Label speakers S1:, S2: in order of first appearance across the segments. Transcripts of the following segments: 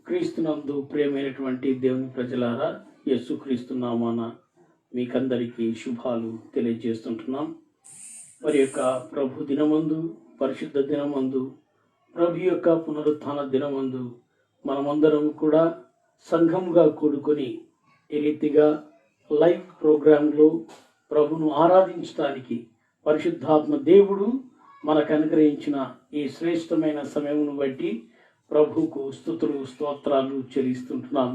S1: క్రీస్తునందు ప్రియమైనటువంటి దేవుని ప్రజలారా, యేసుక్రీస్తు నామాన మీకందరికీ శుభాలు తెలియజేస్తుంటున్నాం. మరి యొక్క ప్రభు దినమందు, పరిశుద్ధ దినమందు, ప్రభు యొక్క పునరుత్థాన దినమందు మనమందరం కూడా సంఘముగా కూడుకొని ఈ రీతిగా లైవ్ ప్రోగ్రాంలో ప్రభును ఆరాధించడానికి పరిశుద్ధాత్మ దేవుడు మనకు అనుగ్రహించిన ఈ శ్రేష్టమైన సమయమును బట్టి ప్రభువుకు స్తుతులు స్తోత్రాలు చెల్లిస్తుంటున్నాం.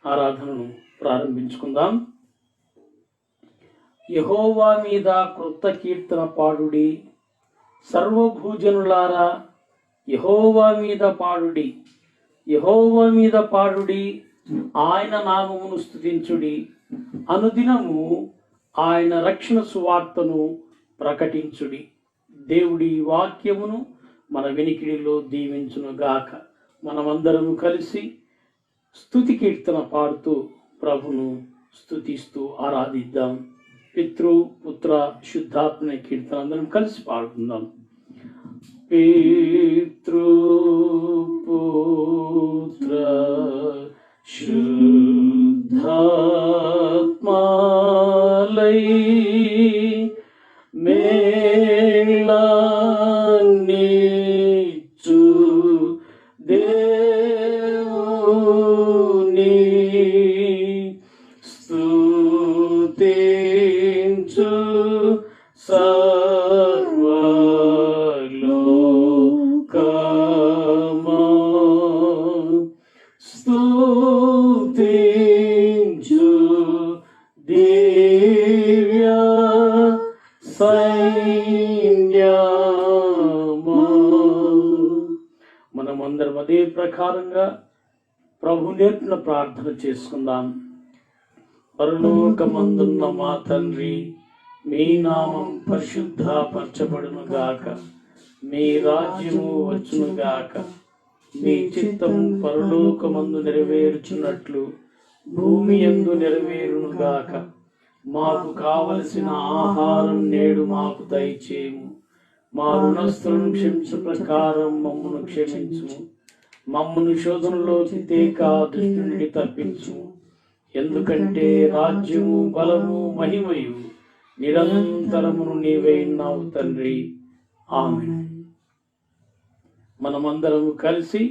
S1: ఆరాధనను ప్రారంభించుకుందాం. యెహోవా మీద కృత కీర్తన పాడుడి, సర్వభూజనులారా యెహోవా మీద పాడుడి, యెహోవా మీద పాడుడి, ఆయన నామమును స్తుతించుడి, అనుదినము ఆయన రక్షణ సువార్తను ప్రకటించుడి. దేవుడి వాక్యమును మన వెనికిడిలో దీవించునుగాక. మనమందరము కలిసి స్తుతి కీర్తన పాడుతూ ప్రభును స్తుతిస్తూ ఆరాధిద్దాం. పితృ పుత్ర శుద్ధాత్మ కీర్తన అందరం కలిసి పాడుకుందాం. పితృ పుత్ర శుద్ధాత్మాలై మేళనిచ్చు దేవుని స్తుతించు సర్వలోకమా, స్తుతించు దివ్య సైన్యమా. మనమందరం అదే ప్రకారంగా ప్రభు నేర్పిన ప్రార్థన చేసుకుందాం. పరలోకమందున్న మా తండ్రి, మీ నామం పరిశుద్ధపరచబడునుగాక, మీ రాజ్యము వచ్చునుగాక, మీ చిత్తం పరలోకమందు నెరవేర్చున్నట్లు భూమి యందు నెరవేరునుగాక. మాకు కావలసిన ఆహారం నేడు మాకు దయచేయము, మా రుణస్థులను క్షమించు ప్రకారం మమ్మను క్షమించుము, మమ్మను శోధనలోకి తేక దుష్టు నుండి తప్పించుము. ఎందుకంటే రాజ్యము బలము మహిమయు నిరంతరమును నీవే ఉన్నావు తండ్రి. ఆమేన్. మనమందరము కలిసి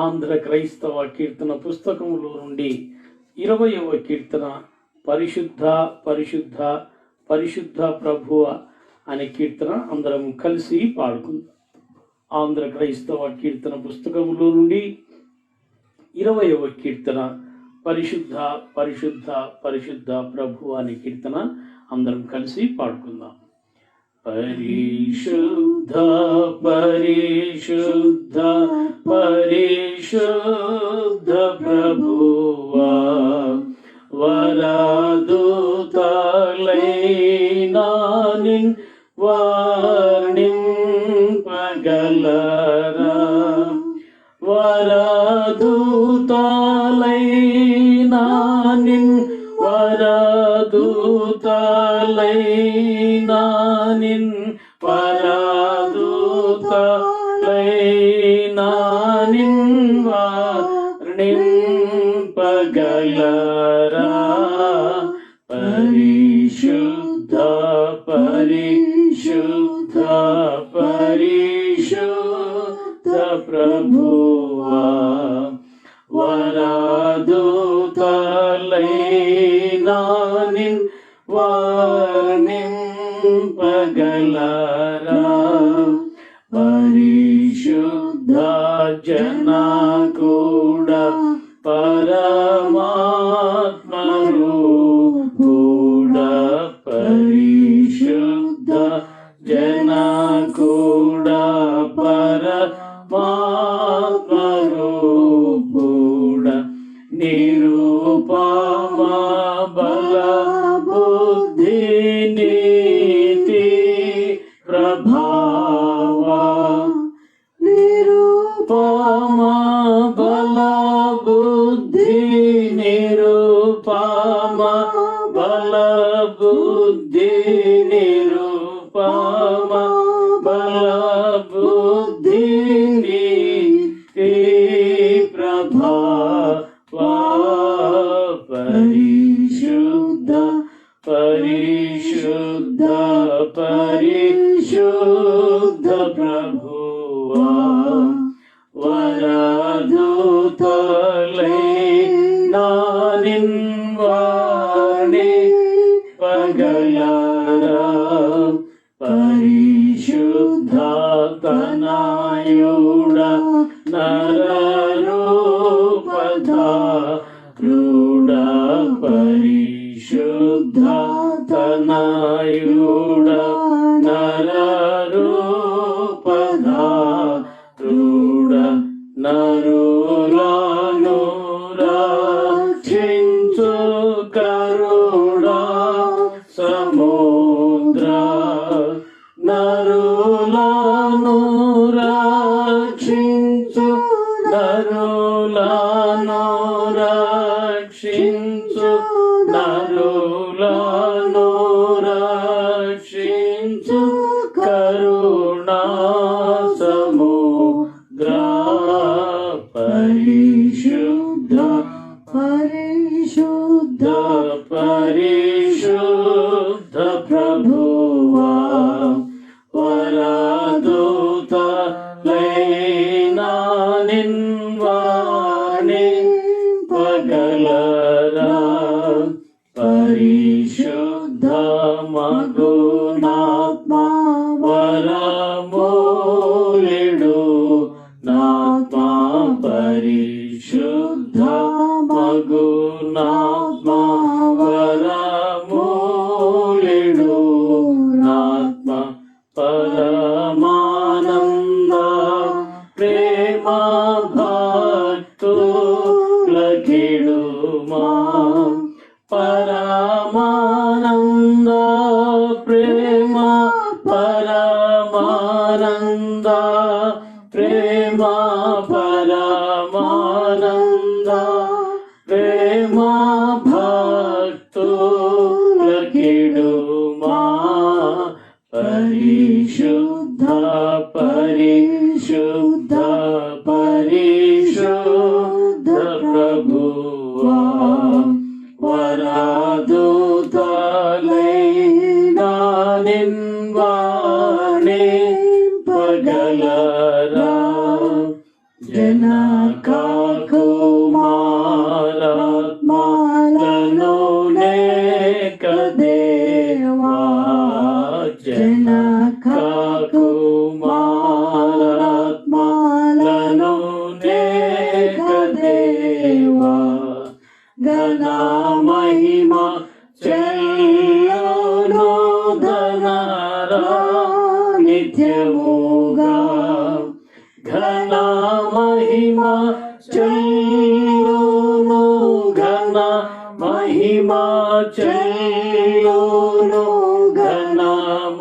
S1: ఆంధ్ర క్రైస్తవ కీర్తన పుస్తకములో నుండి 20వ కీర్తన పరిశుద్ధ పరిశుద్ధ పరిశుద్ధ ప్రభువ అనే కీర్తన అందరం కలిసి పాడుకుందాం. ఆంధ్ర క్రైస్తవ కీర్తన పుస్తకములో నుండి 20వ కీర్తన పరిశుద్ధ పరిశుద్ధ పరిశుద్ధ ప్రభువ అనే కీర్తన అందరం కలిసి పాడుకుందాం. పరిశుద్ధ పరిశుద్ధ పరిశుద్ధ ప్రభువా, వరదూతలైనా నిన్ వర్ణింపగలరా, వరదూతలైనా నిన్ వరదూతలైనా నిన్ వరదూతలైనా నిన్ వర్ణింపగలరా. పరిశుద్ధ పరిశుద్ధ పరిశుద్ధ ప్రభువా, వరదూతలైనా నిన్ వర్ణింపగలరా. పరిశుద్ధ జన కూడా పరమాత్మను కూడా, పరిశుద్ధ జన కూడా పరమాత్మను కూడా, నిరూపమ బల బుద్ధి నీతి ప్రభావ, నిరూపమ బల బుద్ధి నిరూపమ బల బుద్ధి నిరూపమ బల బుద్ధి ప్రభా పరిశుద్ధ పరిశుద్ధ పరిశుద్ధ ప్రభువా వరదూతలై నానిన్వాణి పగలరా పరిశుద్ధ తనయుడ నరరూపధారుడ పరిశుద్ధ తనయుడ నరరూపధారుడ నరులను రక్షించు కరుణా సముద్ర నరులను రక్షించు నరులను రక్షించు నరులను రక్షించు కరుణా సముద్ర పరిశుద్ధ పరిశుద్ధ పరిశుద్ధ ప్రభువా వరదూతలై నానిన్వాణి పగలరా పరిశుద్ధ మగునాత్మా వరమూలిడు నాత్మా పరిశుద్ధ మగునాత్మా వరమూలిడు నాత్మా పరమానంద ప్రేమ భక్తులకిడుమా పరమానంద ప్రేమ పరమానంద ప్రేమ పరమానంద ప్రేమ భక్తులకిడుమా పరిశుద్ధ పరిశుద్ధ పరిశుద్ధ ప్రభువా వరదూతలై నానిన్వాణి పగలరా జనక కుమారాత్మలను నేకదేవా జనక కుమారాత్మలను నేకదేవా ఘన మహిమ చెల్లును ధనరా నిత్యముగా ఘన మహిమ చెల్లును ఘన మహిమ చెల్లును ఘన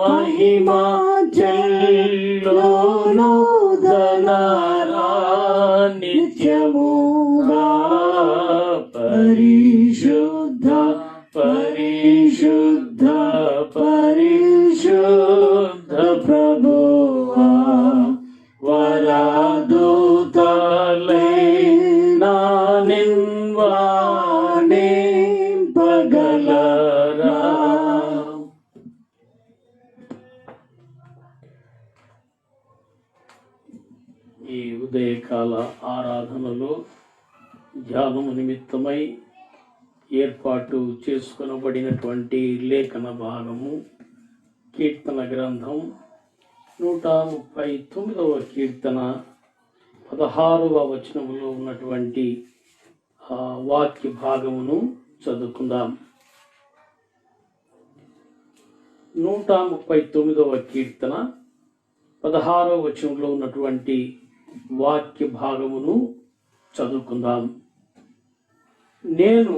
S1: మహిమ చెల్లును ధనరా నిత్యముగా పరిశుద్ధ పరిశుద్ధ పరిశుద్ధ ప్రభువా వరదూతలై నానిన్వాణి పగలరా ఈ ఉదయకాల ఆరాధనలో ధ్యానము నిమిత్తమై ఏర్పాటు చేసుకొనబడినటువంటి లేఖన భాగము కీర్తన గ్రంథం 139వ కీర్తన 16వ వచనములో ఉన్నటువంటి వాక్య భాగమును చదువుకుందాం. 139వ కీర్తన 16వ వచనంలో ఉన్నటువంటి వాక్య భాగమును చదువుకుందాం. నేను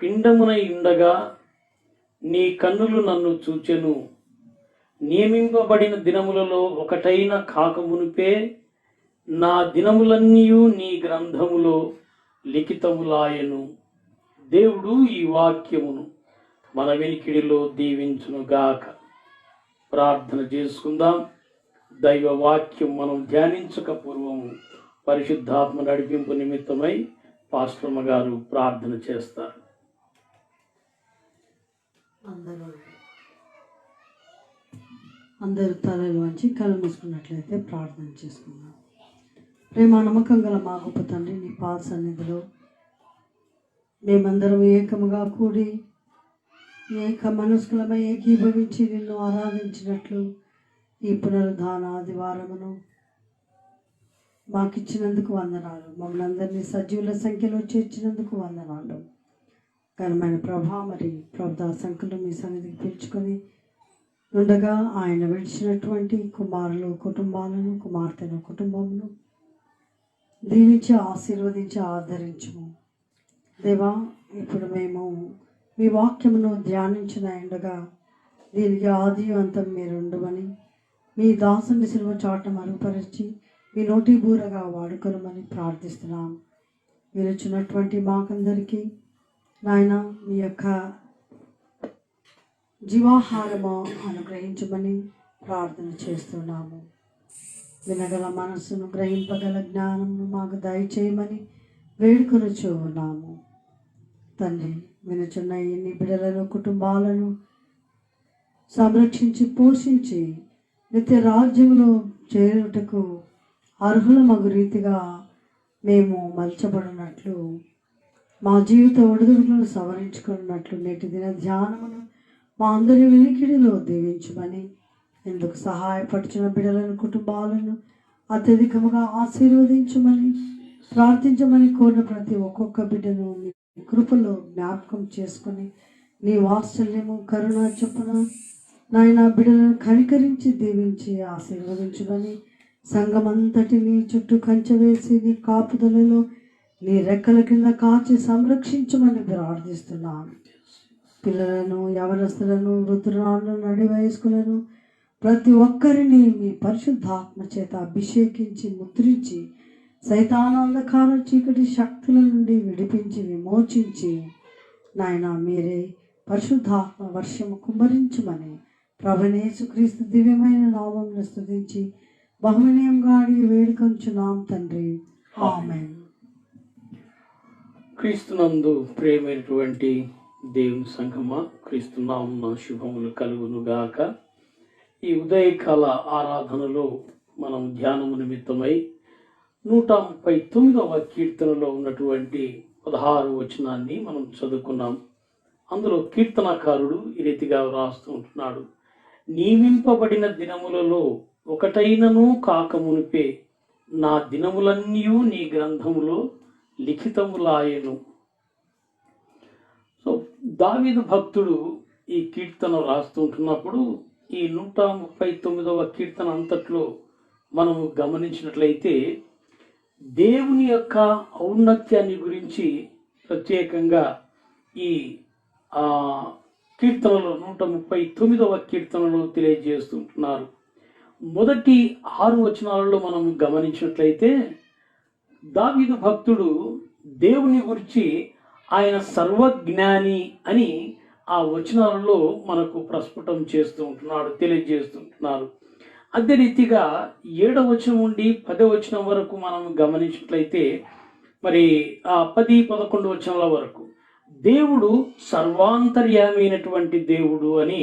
S1: పిండమునై ఉండగా నీ కన్నులు నన్ను చూచెను. నియమింపబడిన దినములలో ఒకటైన కాకమునిపే నా దినములన్నీయు నీ గ్రంథములో లిఖితములాయెను. దేవుడు ఈ వాక్యమును మన వెనికిడిలో దీవించునుగాక. ప్రార్థన చేసుకుందాం. దైవ వాక్యం మనం ధ్యానించక పూర్వము పరిశుద్ధాత్మ నడిపింపు నిమిత్తమై పాస్టర్మ గారు ప్రార్థన చేస్తారు.
S2: అందరూ తలలు వంచి కళ్ళు మూసుకున్నట్లయితే ప్రార్థన చేసుకుందాం. ప్రేమ నమ్మకం గల మా గొప్ప తండ్రి, నీ పాద సన్నిధిలో మేమందరం ఏకముగా కూడి ఏక మనస్కులమై ఏకీభవించి నిన్ను ఆరాధించినట్లు ఈ పునరుద్ధాన ఆదివారమును మాకిచ్చినందుకు వందనాలు. మమ్మల్ని అందరినీ సజీవుల సంఖ్యలో చేర్చినందుకు వందనాలు. ఘనమైన ప్రభా, మరి ప్రభుత్వ సంఖ్యలో మీ సన్నిధికి పిలుచుకొని ఉండగా ఆయన విడిచినటువంటి కుమారులు కుటుంబాలను, కుమార్తెను కుటుంబమును దీవించి ఆశీర్వదించి ఆదరించము దేవా. ఇప్పుడు మేము మీ వాక్యమును ధ్యానించిన ఉండగా దీనికి ఆది అంతం మీరు ఉండమని, మీ దాసుని సిలువ చాట మరుగుపరిచి మీ నోటి బూరగా వాడుకొనమని ప్రార్థిస్తున్నాం. మీరు ఇచ్చినటువంటి మాకందరికీ నాయన మీ యొక్క జీవాహారము అనుగ్రహించమని ప్రార్థన చేస్తున్నాము. వినగల మనస్సును, గ్రహింపగల జ్ఞానమును మాకు దయచేయమని వేడుకొనుచూ ఉన్నాము. తండ్రి, వినుచున్న ఎన్ని బిడ్డలను, కుటుంబాలను సంరక్షించి పోషించి నిత్య రాజ్యంలో చేరుటకు అర్హులమగు రీతిగా మేము మలచబడినట్లు, మా జీవిత ఒడిదుడులను సవరించుకున్నట్లు నేటి దిన ధ్యానమును మా అందరి వినికిడిలో దీవించమని, ఇందుకు సహాయపడుచున్న బిడ్డలను, కుటుంబాలను అత్యధికముగా ఆశీర్వదించమని ప్రార్థించమని కోరిన ప్రతి ఒక్కొక్క బిడ్డను మీ కృపలో జ్ఞాపకం చేసుకొని నీ వాత్సల్యము, కరుణ చొప్పున నాయన బిడ్డలను కనికరించి దీవించి ఆశీర్వదించమని, సంఘమంతటిని చుట్టూ కంచె వేసి నీ కాపుదలలో నీ రెక్కల కింద కాచి సంరక్షించమని ప్రార్థిస్తున్నాను. పిల్లలను, యవనస్తులను, వృద్ధులను, నడి వయస్కులను ప్రతి ఒక్కరిని మీ పరిశుద్ధాత్మ చేత అభిషేకించి ముద్రించి సైతానాంధకార చీకటి శక్తుల నుండి విడిపించి విమోచించి నాయన మీరే పరిశుద్ధాత్మ వర్షము కుమ్మరించమని ప్రభువైన యేసుక్రీస్తు దివ్యమైన నామమును స్తుతించి బహువినయంగా అడిగి వేడుకొంచున్నాం తండ్రి, ఆమేన్.
S1: క్రీస్తునందు ప్రియమైనటువంటి దేవుని సంఘమా, క్రీస్తునామమున శుభములు కలుగునుగాక. ఈ ఉదయకాల ఆరాధనలో మనం ధ్యానము నిమిత్తమై 139వ కీర్తనలో ఉన్నటువంటి 16వ వచనాన్ని మనం చదువుకున్నాం. అందులో కీర్తనకారుడు ఈ రీతిగా వ్రాస్తూ ఉంటున్నాడు: నియమింపబడిన దినములలో ఒకటైనను కాకమునిపే నా దినములన్నీ నీ గ్రంథములో లిఖితములాయెను. సో దావీదు భక్తుడు ఈ కీర్తన రాస్తూ ఉంటున్నప్పుడు ఈ 139వ కీర్తన అంతట్లో మనము గమనించినట్లయితే దేవుని యొక్క ఔన్నత్యాన్ని గురించి ప్రత్యేకంగా ఈ కీర్తనలో 139వ కీర్తనలో తెలియజేస్తుంటున్నారు. మొదటి 6 వచనాలలో మనం గమనించినట్లయితే దావీదు భక్తుడు దేవుని గురించి ఆయన సర్వజ్ఞాని అని ఆ వచనాలలో మనకు ప్రస్ఫుటం చేస్తూ ఉంటున్నాడు, తెలియజేస్తుంటున్నారు. అదే రీతిగా 7వ వచనం నుండి 10వ వచనం వరకు మనం గమనించినట్లయితే మరి 10, 11 వచనాల వరకు దేవుడు సర్వాంతర్యామి అయినటువంటి దేవుడు అని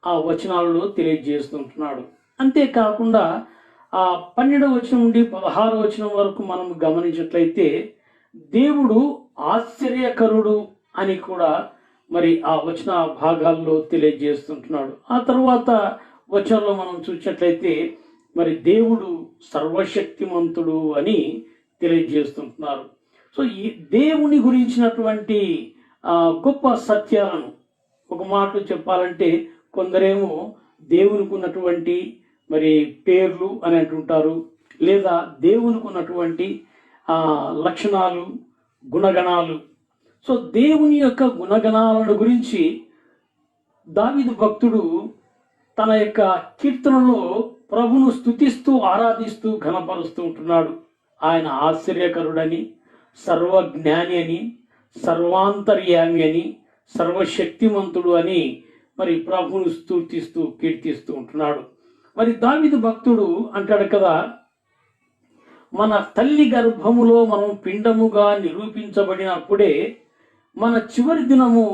S1: ఆ వచనాలలో తెలియజేస్తుంటున్నాడు. అంతేకాకుండా 12వ వచనం నుండి 16వ వచనం వరకు మనం గమనించినట్లయితే దేవుడు ఆశ్చర్యకరుడు అని కూడా మరి ఆ వచన భాగాల్లో తెలియజేస్తుంటున్నాడు. ఆ తర్వాత వచనంలో మనం చూసినట్లయితే మరి దేవుడు సర్వశక్తిమంతుడు అని తెలియజేస్తుంటున్నారు. సో ఈ దేవుని గురించినటువంటి గొప్ప సత్యాలను ఒక మాట చెప్పాలంటే కొందరేమో దేవునికి ఉన్నటువంటి మరి పేర్లు అని అంటుంటారు, లేదా దేవునికి ఉన్నటువంటి లక్షణాలు, గుణగణాలు. సో దేవుని యొక్క గుణగణాలను గురించి దావీదు భక్తుడు తన యొక్క కీర్తనలో ప్రభును స్తుతిస్తూ ఆరాధిస్తూ ఘనపరుస్తూ ఉంటున్నాడు. ఆయన ఆశ్చర్యకరుడని, సర్వజ్ఞాని అని, సర్వాంతర్యామి అని, సర్వశక్తిమంతుడు అని మరి ప్రభును స్తుతిస్తూ కీర్తిస్తూ ఉంటున్నాడు. మరి దావీదు భక్తుడు అంటాడు కదా, మన తల్లి గర్భములో మనం పిండముగా నిరూపించబడినప్పుడే మన చివరి దినము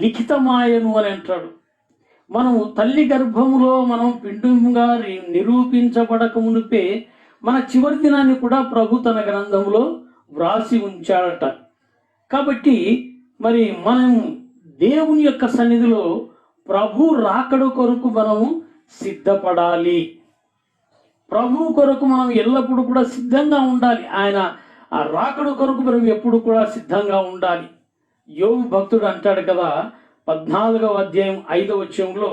S1: లిఖితమాయను అని అంటాడు. మనము తల్లి గర్భములో మనం పిండముగా నిరూపించబడక మునిపే మన చివరి దినాన్ని కూడా ప్రభు తన గ్రంథంలో వ్రాసి ఉంచాడట. కాబట్టి మరి మనం దేవుని యొక్క సన్నిధిలో ప్రభు రాకడ కొరకు మనము సిద్ధపడాలి. ప్రభు కొరకు మనం ఎల్లప్పుడూ కూడా సిద్ధంగా ఉండాలి. ఆయన ఆ రాకడ కొరకు మనం ఎప్పుడు కూడా సిద్ధంగా ఉండాలి. యోబు భక్తుడు అంటాడు కదా, 14వ అధ్యాయం 5వ వచనంలో,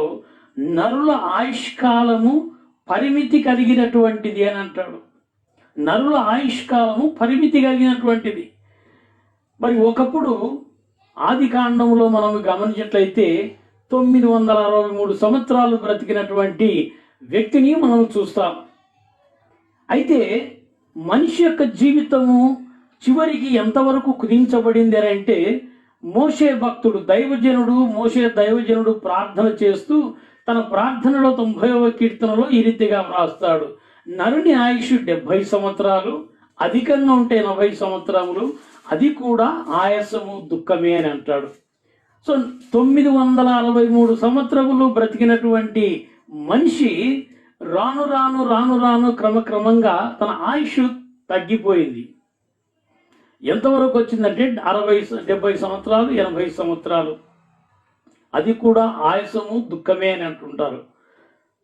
S1: నరుల ఆయుష్కాలము పరిమితి కలిగినటువంటిది అని అంటాడు. నరుల ఆయుష్కాలము పరిమితి కలిగినటువంటిది. మరి ఒకప్పుడు ఆది కాండంలో మనం గమనించినట్లయితే 963 సంవత్సరాలు బ్రతికినటువంటి వ్యక్తిని మనం చూస్తాం. అయితే మనిషి యొక్క జీవితము చివరికి ఎంతవరకు కుదించబడింది అని అంటే, మోషే భక్తుడు మోషే దైవజనుడు ప్రార్థన చేస్తూ తన ప్రార్థనలో 90వ కీర్తనలో ఈ రీతిగా వ్రాస్తాడు, నరుని ఆయుష్ 70 సంవత్సరాలు, అధికంగా ఉంటే 80 సంవత్సరములు, అది కూడా ఆయాసము దుఃఖమే అని అంటాడు. సో 963 సంవత్సరములు బ్రతికినటువంటి మనిషి రాను రాను రాను రాను క్రమక్రమంగా తన ఆయుష్ తగ్గిపోయింది. ఎంతవరకు వచ్చిందంటే 70 సంవత్సరాలు, 80 సంవత్సరాలు, అది కూడా ఆయాసము దుఃఖమే అని అంటుంటారు.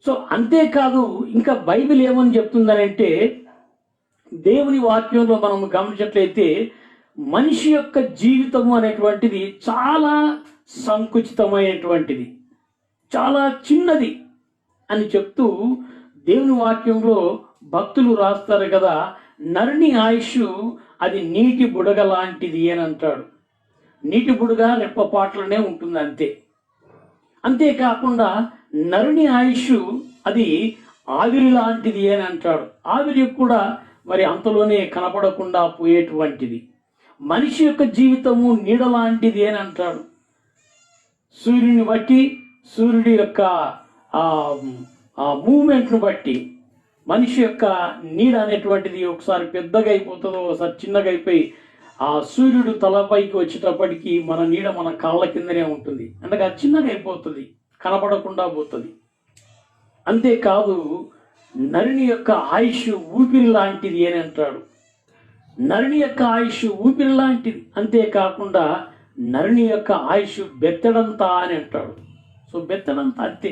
S1: సో అంతేకాదు, ఇంకా బైబిల్ ఏమని చెప్తుందనంటే, దేవుని వాక్యంలో మనం గమనించినట్లయితే మనిషి యొక్క జీవితము అనేటువంటిది చాలా సంకుచితమైనటువంటిది, చాలా చిన్నది అని చెప్తూ దేవుని వాక్యంలో భక్తులు రాస్తారు కదా, నరుని ఆయుష్ అది నీటి బుడగ లాంటిది అని అంటాడు. నీటి బుడగ రెప్పపాట్లనే ఉంటుంది అంతే. అంతేకాకుండా నరుని ఆయుష్ అది ఆవిరి లాంటిది అని అంటాడు. ఆవిరి కూడా మరి అంతలోనే కనపడకుండా పోయేటువంటిది. మనిషి యొక్క జీవితము నీడ లాంటిది అని అంటాడు. సూర్యుని బట్టి, సూర్యుడి యొక్క మూమెంట్ను బట్టి మనిషి యొక్క నీడ అనేటువంటిది ఒకసారి పెద్దగా అయిపోతుందో, ఒకసారి చిన్నగా అయిపోయి ఆ సూర్యుడు తలపైకి వచ్చేటప్పటికి మన నీడ మన కాళ్ళ కిందనే ఉంటుంది. అంటే అది చిన్నగా అయిపోతుంది, కనపడకుండా పోతుంది. అంతేకాదు, నరుని యొక్క ఆయుష్ ఊపిరి లాంటిది అని అంటాడు. నరుని యొక్క ఆయుష్ ఊపిరి లాంటిది. అంతేకాకుండా నరుని యొక్క ఆయుష్ బెత్తడంతా అని అంటాడు. సో బెత్తడంతా అంతే.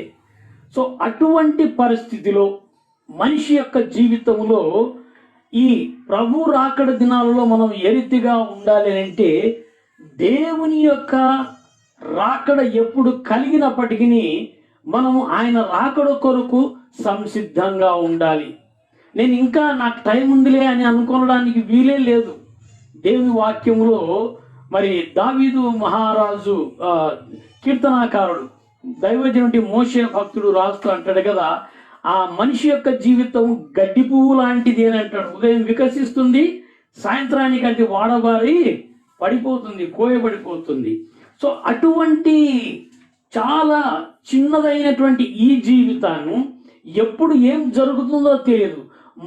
S1: సో అటువంటి పరిస్థితిలో మనిషి యొక్క జీవితంలో ఈ ప్రభు రాకడ దినాలలో మనం ఏ రీతిగా ఉండాలి అంటే, దేవుని యొక్క రాకడ ఎప్పుడు కలిగినప్పటికీ మనము ఆయన రాకడ కొరకు సంసిద్ధంగా ఉండాలి. నేను ఇంకా నాకు టైం ఉందిలే అని అనుకోవడానికి వీలే లేదు. దేవుని వాక్యములో మరి దావీదు మహారాజు కీర్తనాకారుడు దైవజనుడి మోషే భక్తుడు రాస్తూ అంటాడు కదా, ఆ మనిషి యొక్క జీవితం గడ్డి పువ్వు లాంటిది అని అంటాడు. ఉదయం వికసిస్తుంది, సాయంత్రానికి అది వాడబారి పడిపోతుంది, కోయబడిపోతుంది. సో అటువంటి చాలా చిన్నదైనటువంటి ఈ జీవితాన్ని ఎప్పుడు ఏం జరుగుతుందో తెలియదు.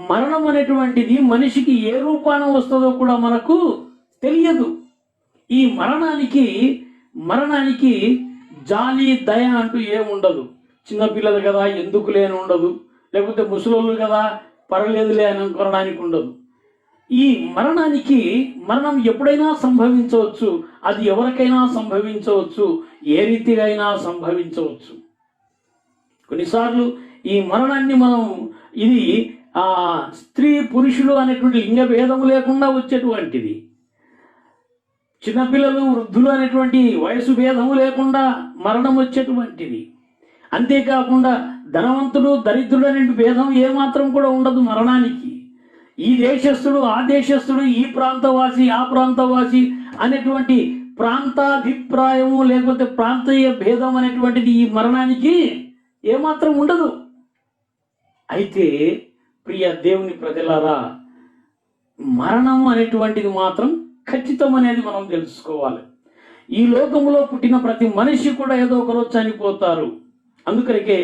S1: మరణం అనేటువంటిది మనిషికి ఏ రూపాన వస్తుందో కూడా మనకు తెలియదు. ఈ మరణానికి జాలి దయ అంటూ ఏముండదు. చిన్నపిల్లలు కదా ఎందుకు లేని ఉండదు, లేకపోతే ముసలోళ్ళు కదా పర్లేదులే అని అనుకోవడానికి ఉండదు. ఈ మరణం ఎప్పుడైనా సంభవించవచ్చు, అది ఎవరికైనా సంభవించవచ్చు, ఏ రీతిగా అయినా సంభవించవచ్చు. కొన్నిసార్లు ఈ మరణాన్ని మనం ఇది స్త్రీ పురుషులు అనేటువంటి లింగ భేదము లేకుండా వచ్చేటువంటిది. చిన్నపిల్లలు వృద్ధులు అనేటువంటి వయసు భేదము లేకుండా మరణం వచ్చేటువంటిది. అంతేకాకుండా ధనవంతుడు దరిద్రుడు అనే భేదం ఏమాత్రం కూడా ఉండదు మరణానికి. ఈ దేశస్థుడు ఆ దేశస్థుడు, ఈ ప్రాంతవాసి ఆ ప్రాంతవాసి అనేటువంటి ప్రాంతాభిప్రాయము లేకపోతే ప్రాంతీయ భేదం అనేటువంటిది ఈ మరణానికి ఏమాత్రం ఉండదు. అయితే ప్రియ దేవుని ప్రజలారా, మరణం అనేటువంటిది మాత్రం ఖచ్చితం అనేది మనం తెలుసుకోవాలి. ఈ లోకంలో పుట్టిన ప్రతి మనిషి కూడా ఏదో ఒకరోజు చనిపోతారు. అందుకనికే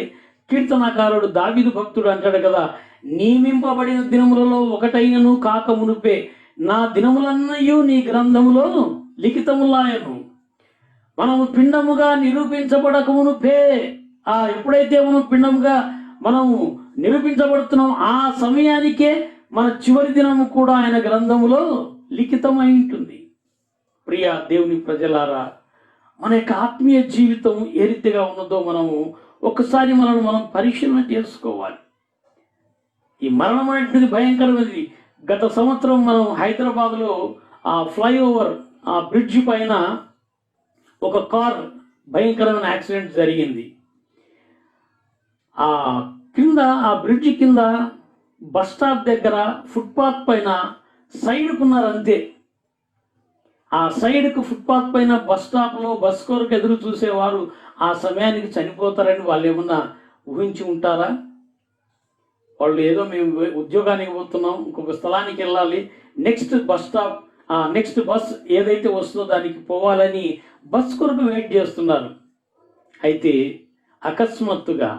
S1: కీర్తనాకారుడు దావీదు భక్తుడు అంటాడు కదా, నియమింపబడిన దినములలో ఒకటైనను కాక మునుపే నా దినములన్నయు నీ గ్రంథములో లిఖితములాయను. మనము పిండముగా నిరూపించబడక మునుపే, ఎప్పుడైతే మనం పిండముగా మనము నిరూపించబడుతున్నాం ఆ సమయానికే మన చివరి దినము కూడా ఆయన గ్రంథములో లిఖితమై ఉంటుంది. ప్రియ దేవుని ప్రజలారా, మన యొక్క ఆత్మీయ జీవితం ఏ రీతిగా ఉన్నదో మనము ఒక్కసారి మనం పరిశీలన చేసుకోవాలి. ఈ మరణం అనేటువంటిది భయంకరమైనది. గత సంవత్సరం మనం హైదరాబాద్లో ఆ ఫ్లైఓవర్, ఆ బ్రిడ్జి పైన ఒక కార్ భయంకరమైన యాక్సిడెంట్ జరిగింది. ఆ బ్రిడ్జి కింద బస్ స్టాప్ దగ్గర ఫుట్పాత్ పైన సైడ్కున్నారు అంతే. ఆ సైడ్కు ఫుట్పాత్ పైన బస్ స్టాప్లో బస్ కొరకు ఎదురు చూసేవారు ఆ సమయానికి చనిపోతారని వాళ్ళు ఏమన్నా ఊహించి ఉంటారా? వాళ్ళు ఏదో మేము ఉద్యోగానికి పోతున్నాం, ఇంకొక స్థలానికి వెళ్ళాలి, నెక్స్ట్ బస్ ఏదైతే వస్తుందో దానికి పోవాలని బస్ కొరకు వెయిట్ చేస్తున్నారు. అయితే అకస్మాత్తుగా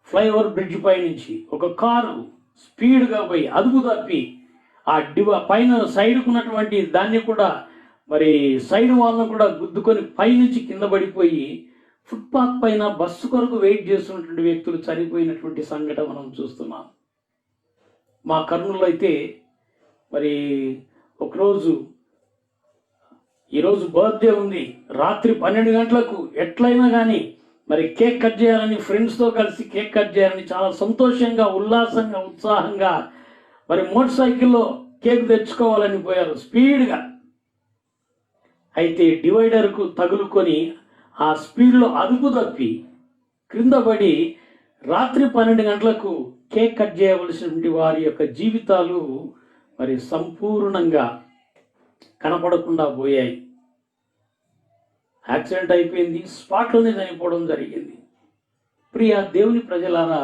S1: ఫ్లైఓవర్ బ్రిడ్జ్ పై నుంచి ఒక కారు స్పీడ్గా పోయి అదుపు తప్పి పైన సైడ్కు ఉన్నటువంటి దాన్ని కూడా సైడ్ వాళ్ళను కూడా గుద్దుకొని పైనుంచి కింద పడిపోయి ఫుట్పాత్ పైన బస్సు కొరకు వెయిట్ చేస్తున్నటువంటి వ్యక్తులు చనిపోయినటువంటి సంఘటన మనం చూస్తున్నాం. మా కర్నూలులో అయితే ఈరోజు బర్త్డే ఉంది, రాత్రి 12 గంటలకు ఎట్లయినా కానీ కేక్ కట్ చేయాలని, ఫ్రెండ్స్తో కలిసి కేక్ కట్ చేయాలని చాలా సంతోషంగా, ఉల్లాసంగా, ఉత్సాహంగా మోటార్ సైకిల్లో కేక్ తెచ్చుకోవాలని పోయారు స్పీడ్గా. అయితే డివైడర్కు తగులుకొని ఆ స్పీడ్లో అదుపు తప్పి క్రింద పడి రాత్రి 12 గంటలకు కేక్ కట్ చేయవలసినటువంటి వారి యొక్క జీవితాలు సంపూర్ణంగా కనపడకుండా పోయాయి. యాక్సిడెంట్ అయిపోయింది, స్పాట్లోనే చనిపోవడం జరిగింది. ప్రియ దేవుని ప్రజలారా,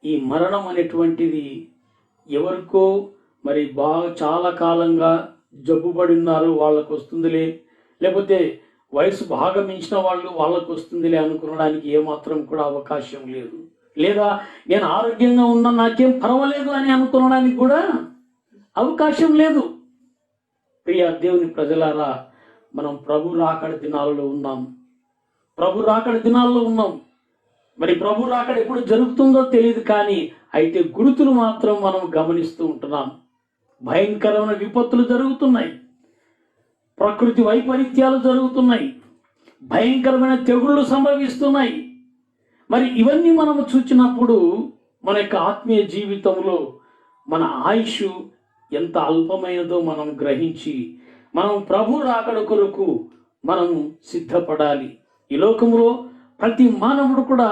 S1: ఈ మరణం అనేటువంటిది ఎవరికో బాగా చాలా కాలంగా జబ్బుపడి ఉన్నారు వాళ్ళకు వస్తుందిలే, లేకపోతే వయసు బాగా మించిన వాళ్ళకు వస్తుందిలే అనుకోవడానికి ఏమాత్రం కూడా అవకాశం లేదు. లేదా నేను ఆరోగ్యంగా ఉన్నా నాకేం పర్వాలేదు అని అనుకోవడానికి కూడా అవకాశం లేదు. ప్రియ దేవుని ప్రజలారా, మనం ప్రభు రాకడ దినాలలో ఉన్నాం. ప్రభు రాకడ ఎప్పుడు జరుగుతుందో తెలియదు, కానీ అయితే గుర్తులు మాత్రం మనం గమనిస్తూ ఉంటున్నాం. భయంకరమైన విపత్తులు జరుగుతున్నాయి, ప్రకృతి వైపరీత్యాలు జరుగుతున్నాయి, భయంకరమైన తెగుళ్ళు సంభవిస్తున్నాయి. ఇవన్నీ మనము చూచినప్పుడు మన యొక్క ఆత్మీయ జీవితంలో మన ఆయుష్ ఎంత అల్పమైనదో మనం గ్రహించి మనం ప్రభు రాకడ కొరకు మనం సిద్ధపడాలి. ఈ లోకంలో ప్రతి మానవుడు కూడా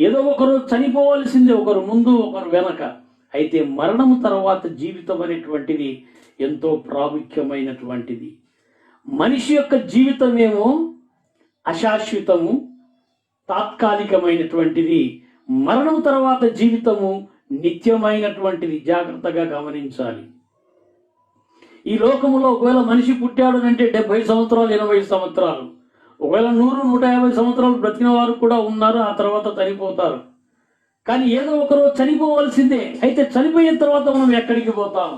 S1: ఏదో ఒకరు చనిపోవలసిందే, ఒకరు ముందు ఒకరు వెనక. అయితే మరణం తర్వాత జీవితం అనేటువంటిది ఎంతో ప్రాముఖ్యమైనటువంటిది. మనిషి యొక్క జీవితమేమో అశాశ్వతము, తాత్కాలికమైనటువంటిది. మరణం తర్వాత జీవితము నిత్యమైనటువంటిది. జాగ్రత్తగా గమనించాలి. ఈ లోకములో ఒకవేళ మనిషి పుట్టాడు అంటే 70 సంవత్సరాలు, 80 సంవత్సరాలు, ఒకవేళ 100, 150 సంవత్సరాలు బ్రతికిన వారు కూడా ఉన్నారు. ఆ తర్వాత చనిపోతారు. కానీ ఏదో ఒకరు చనిపోవలసిందే. అయితే చనిపోయిన తర్వాత మనం ఎక్కడికి పోతాం?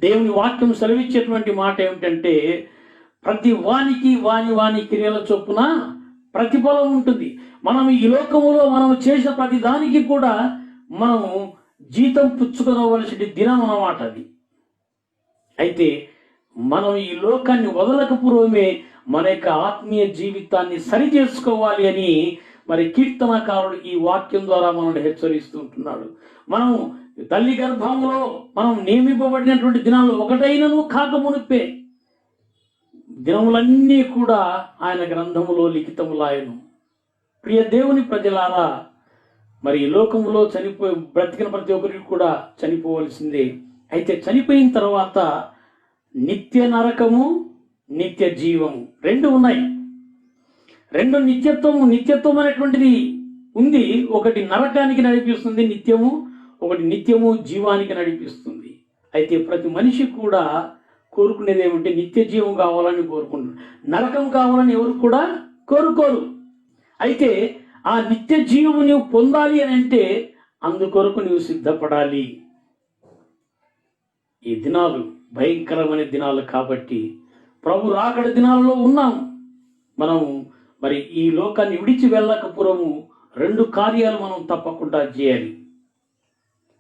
S1: దేవుని వాక్యం సెలవిచ్చేటువంటి మాట ఏమిటంటే, ప్రతి వానికి వాని క్రియల చొప్పున ప్రతిఫలం ఉంటుంది. మనం ఈ లోకములో మనం చేసిన ప్రతి దానికి కూడా మనము జీతం పుచ్చుకోవలసిన దినం అన్నమాట అది. అయితే మనం ఈ లోకాన్ని వదలక పూర్వమే మన యొక్క ఆత్మీయ జీవితాన్ని సరి చేసుకోవాలి అని కీర్తనకారుడు ఈ వాక్యం ద్వారా మనల్ని హెచ్చరిస్తూ ఉంటున్నాడు. మనం తల్లి గర్భంలో మనం నియమింపబడినటువంటి దినాలు ఒకటైనను కాక మునిపే దినములన్నీ కూడా ఆయన గ్రంథములో లిఖితములాయను. ప్రియ దేవుని ప్రజలారా, ఈ లోకంలో బ్రతికిన ప్రతి ఒక్కరికి కూడా చనిపోవలసిందే. అయితే చనిపోయిన తర్వాత నిత్య నరకము, నిత్య జీవము రెండు ఉన్నాయి. రెండు నిత్యత్వం అనేటువంటిది ఉంది. ఒకటి నరకానికి నడిపిస్తుంది నిత్యము, ఒకటి నిత్యము జీవానికి నడిపిస్తుంది. అయితే ప్రతి మనిషి కూడా కోరుకునేది ఏమంటే నిత్య జీవం కావాలని కోరుకుంటున్నారు. నరకం కావాలని ఎవరు కూడా కోరుకోరు. అయితే ఆ నిత్య జీవము నీవు పొందాలి అని అంటే అందుకొరకు నీవు సిద్ధపడాలి. ఈ దినాలు భయంకరమైన దినాలు కాబట్టి ప్రభు రాకడ దినాలలో ఉన్నాం. మనం మరి ఈ లోకాన్ని విడిచి వెళ్ళకపోవము 2 కార్యాలు మనం తప్పకుండా చేయాలి.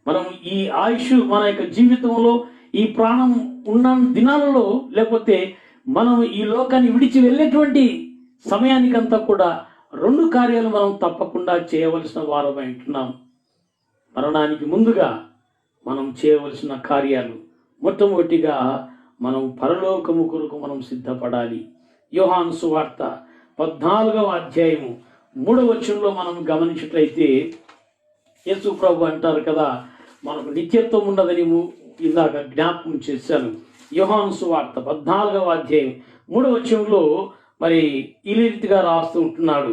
S1: మనం ఈ ఆయుష్ మన యొక్క జీవితంలో ఈ ప్రాణం ఉన్న దినాలలో, లేకపోతే మనం ఈ లోకాన్ని విడిచి వెళ్ళేటువంటి సమయానికంతా కూడా 2 కార్యాలు మనం తప్పకుండా చేయవలసిన వారమై ఉంటున్నాం. మరణానికి ముందుగా మనం చేయవలసిన కార్యాలు మొట్టమొదటిగా మనం పరలోకము కొరకు మనం సిద్ధపడాలి. యోహాను సువార్త 14వ అధ్యాయము 3వ వచనంలో మనం గమనించినట్లయితే యేసు ప్రభు అంటారు కదా, మనకు నిత్యత్వం ఉండదని ఇందాక జ్ఞాపకం చేశాను. యోహాను సువార్త 14వ అధ్యాయం 3వ వచనంలో మరి ఈ రీతిగా రాస్తూ ఉంటున్నాడు,